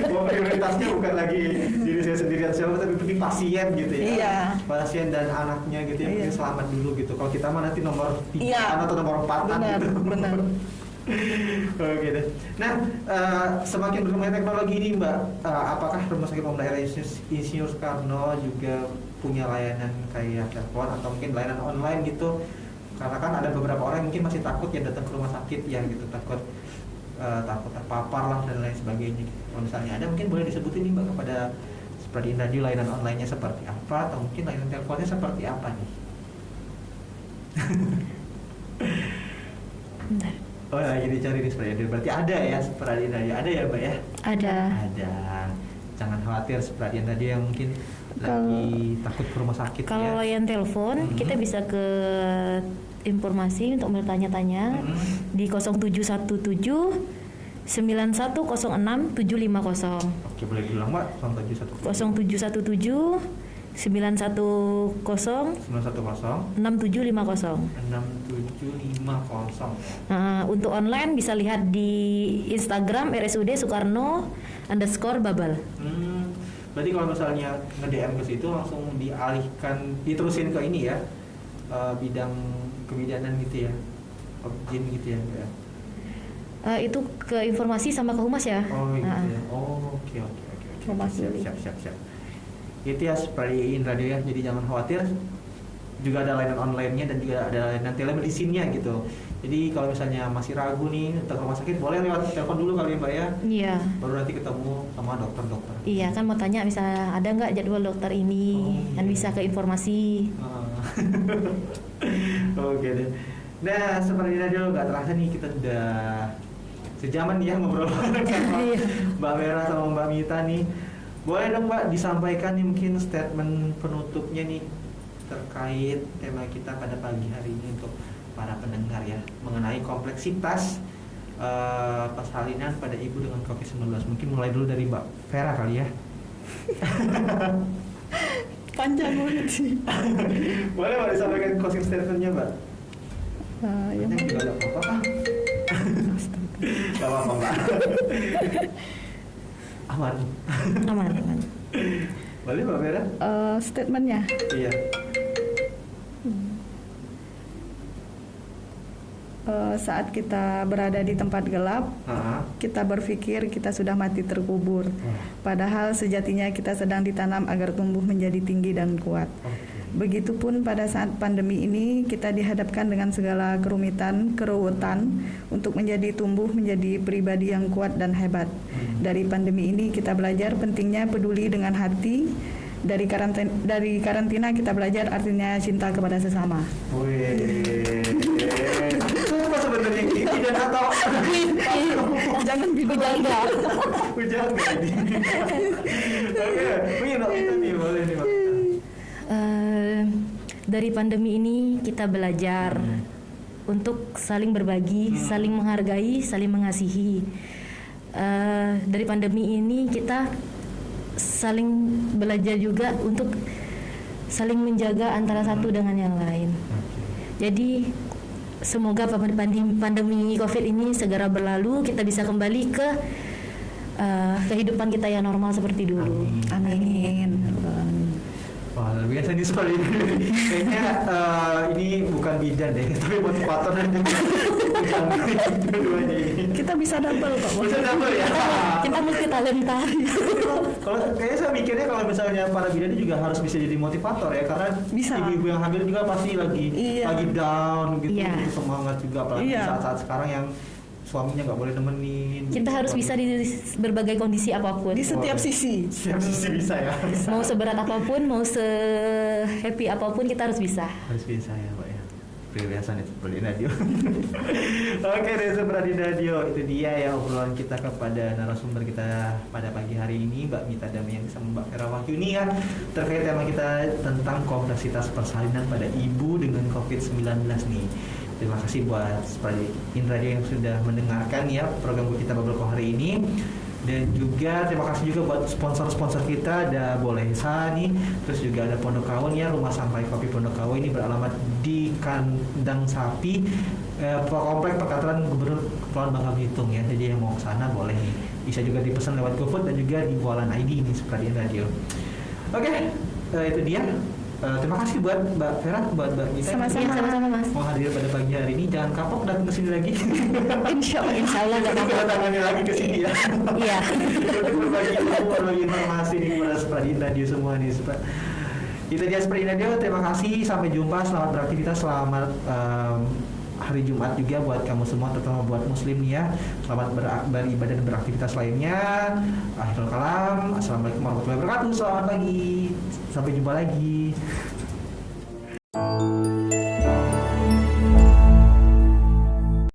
prioritasnya bukan lagi diri saya sendirian siapa, tapi penting pasien gitu ya. Iya. Pasien dan anaknya gitu ya, penting selamat dulu gitu. Kalau kita mah nanti nomor 3 atau nomor 4 gitu. Benar. Oke deh. Nah, semakin berkembangnya teknologi ini, Mbak, apakah Rumah Sakit Umum Daerah Insinyur Soekarno juga punya layanan kayak telepon atau mungkin layanan online gitu? Karena kan ada beberapa orang yang mungkin masih takut ya datang ke rumah sakit ya gitu, takut terpapar lah dan lain sebagainya. Kalau misalnya ada, mungkin boleh disebutin nih Mbak kepada seperti Radio layanan online-nya seperti apa, atau mungkin layanan teleponnya seperti apa nih? Bentar. Oh, lagi dicari di Spradindo. Berarti ada ya Spradindo, ada ya Mbak ya? Ada. Jangan khawatir, Spradindo yang mungkin lagi takut ke rumah sakit. Kalau layanan telepon, kita bisa ke informasi untuk bertanya-tanya di 0717 9106 750. Oke, boleh diulang Mbak. 0717 910 6750. Untuk online bisa lihat di Instagram RSUD Soekarno _Babal. Berarti kalau misalnya nge-DM ke situ langsung diterusin ke ini ya, bidang kebidanan gitu ya, objin gitu ya. Itu ke informasi sama ke humas ya. Oh gitu ya. Oh, oke. Siap. Itu ya seperti radio ya, jadi jangan khawatir. Juga ada layanan online-nya dan juga ada layanan telemedicine-nya gitu. Jadi kalau misalnya masih ragu nih ke rumah sakit, boleh lewat telepon dulu kali ya Mbak ya. Iya. Baru nanti ketemu sama dokter-dokter. Iya, kan mau tanya misalnya ada nggak jadwal dokter ini, kan bisa ke informasi. Oke deh. Nah, seperti radio nggak terasa nih kita udah sejaman ya ngobrol sama Mbak Vera sama Mbak Mita nih. Boleh dong Mbak disampaikan nih mungkin statement penutupnya nih terkait tema kita pada pagi hari ini untuk para pendengar ya, mengenai kompleksitas persalinan pada ibu dengan COVID-19. Mungkin mulai dulu dari Mbak Vera kali ya. Panjang banget sih. Boleh Mbak disampaikan closing statementnya Mbak? Ya juga ada apa-apa. Gak apa-apa Mbak. Aman. Boleh Mbak Vera? Statementnya. Iya. Saat kita berada di tempat gelap, kita berpikir kita sudah mati terkubur. Padahal sejatinya kita sedang ditanam agar tumbuh menjadi tinggi dan kuat. Begitupun pada saat pandemi ini kita dihadapkan dengan segala kerumitan, keruwetan untuk tumbuh menjadi pribadi yang kuat dan hebat. Dari pandemi ini kita belajar pentingnya peduli dengan hati. Dari karantina kita belajar artinya cinta kepada sesama. Itu apa sebenarnya dan atau jangan bujangga. Bujangga ini. Oke, mungkin itu nih boleh nih Pak. Dari pandemi ini kita belajar untuk saling berbagi, saling menghargai, saling mengasihi. Dari pandemi ini kita saling belajar juga untuk saling menjaga antara satu dengan yang lain. Jadi semoga pandemi COVID ini segera berlalu, kita bisa kembali ke kehidupan kita yang normal seperti dulu. Amin. Wah, biasa nih soal ini. Kayaknya ini bukan bidan deh, tapi motivator dan dua-duanya ini. Kita bisa double kok. Bisa double ya. Kita multi talenta. Kalau kayaknya saya mikirnya kalau misalnya para bidan juga harus bisa jadi motivator ya, karena ibu-ibu yang hamil juga pasti lagi down gitu, semangat juga apalagi saat-saat sekarang yang suaminya nggak boleh nemenin. Kita harus bisa di berbagai kondisi apapun. Di setiap sisi. Setiap sisi bisa ya. Mau seberat apapun, mau se-happy apapun kita harus bisa. Harus bisa ya Pak ya. Perhiasan itu seperti radio. Oke, dari seperti radio itu dia ya obrolan kita kepada narasumber kita pada pagi hari ini, Mbak Mita Damian sama Mbak Vera Wahyuni ya, terkait tema kita tentang kompleksitas persalinan pada ibu dengan COVID-19 nih. terima kasih buat Indra Radio yang sudah mendengarkan ya program Cinta Bubble hari ini. Dan juga terima kasih juga buat sponsor-sponsor kita, ada Bolehsa nih, terus juga ada Pondok Kawen ya, Rumah Sampai Kopi Pondok Kawen ini beralamat di Kandang Sapi, Komplek Perkantoran Gubernur Kepulauan Bangka Belitung ya. Jadi yang mau ke sana boleh nih, bisa juga dipesan lewat GoFood dan juga di Bualan ID ini seperti radio. Oke, itu dia. Terima kasih buat Mbak Vera, buat Mbak Gita. Sama-sama Mas. Mau hadir pada pagi hari ini, jangan kapok datang ke sini lagi. Insya Allah nggak Kita apa-apa. tangani lagi ke sini ya. Iya. Berbagi informasi nih kepada Spradin Radio semua nih. Itu dia Spradin Radio. Terima kasih. Sampai jumpa. Selamat beraktivitas. Selamat hari Jumat juga buat kamu semua, terutama buat Muslim nih ya. Selamat beribadah dan beraktivitas lainnya. Akhirul kalam. Assalamualaikum warahmatullahi wabarakatuh. Selamat pagi. Sampai jumpa lagi.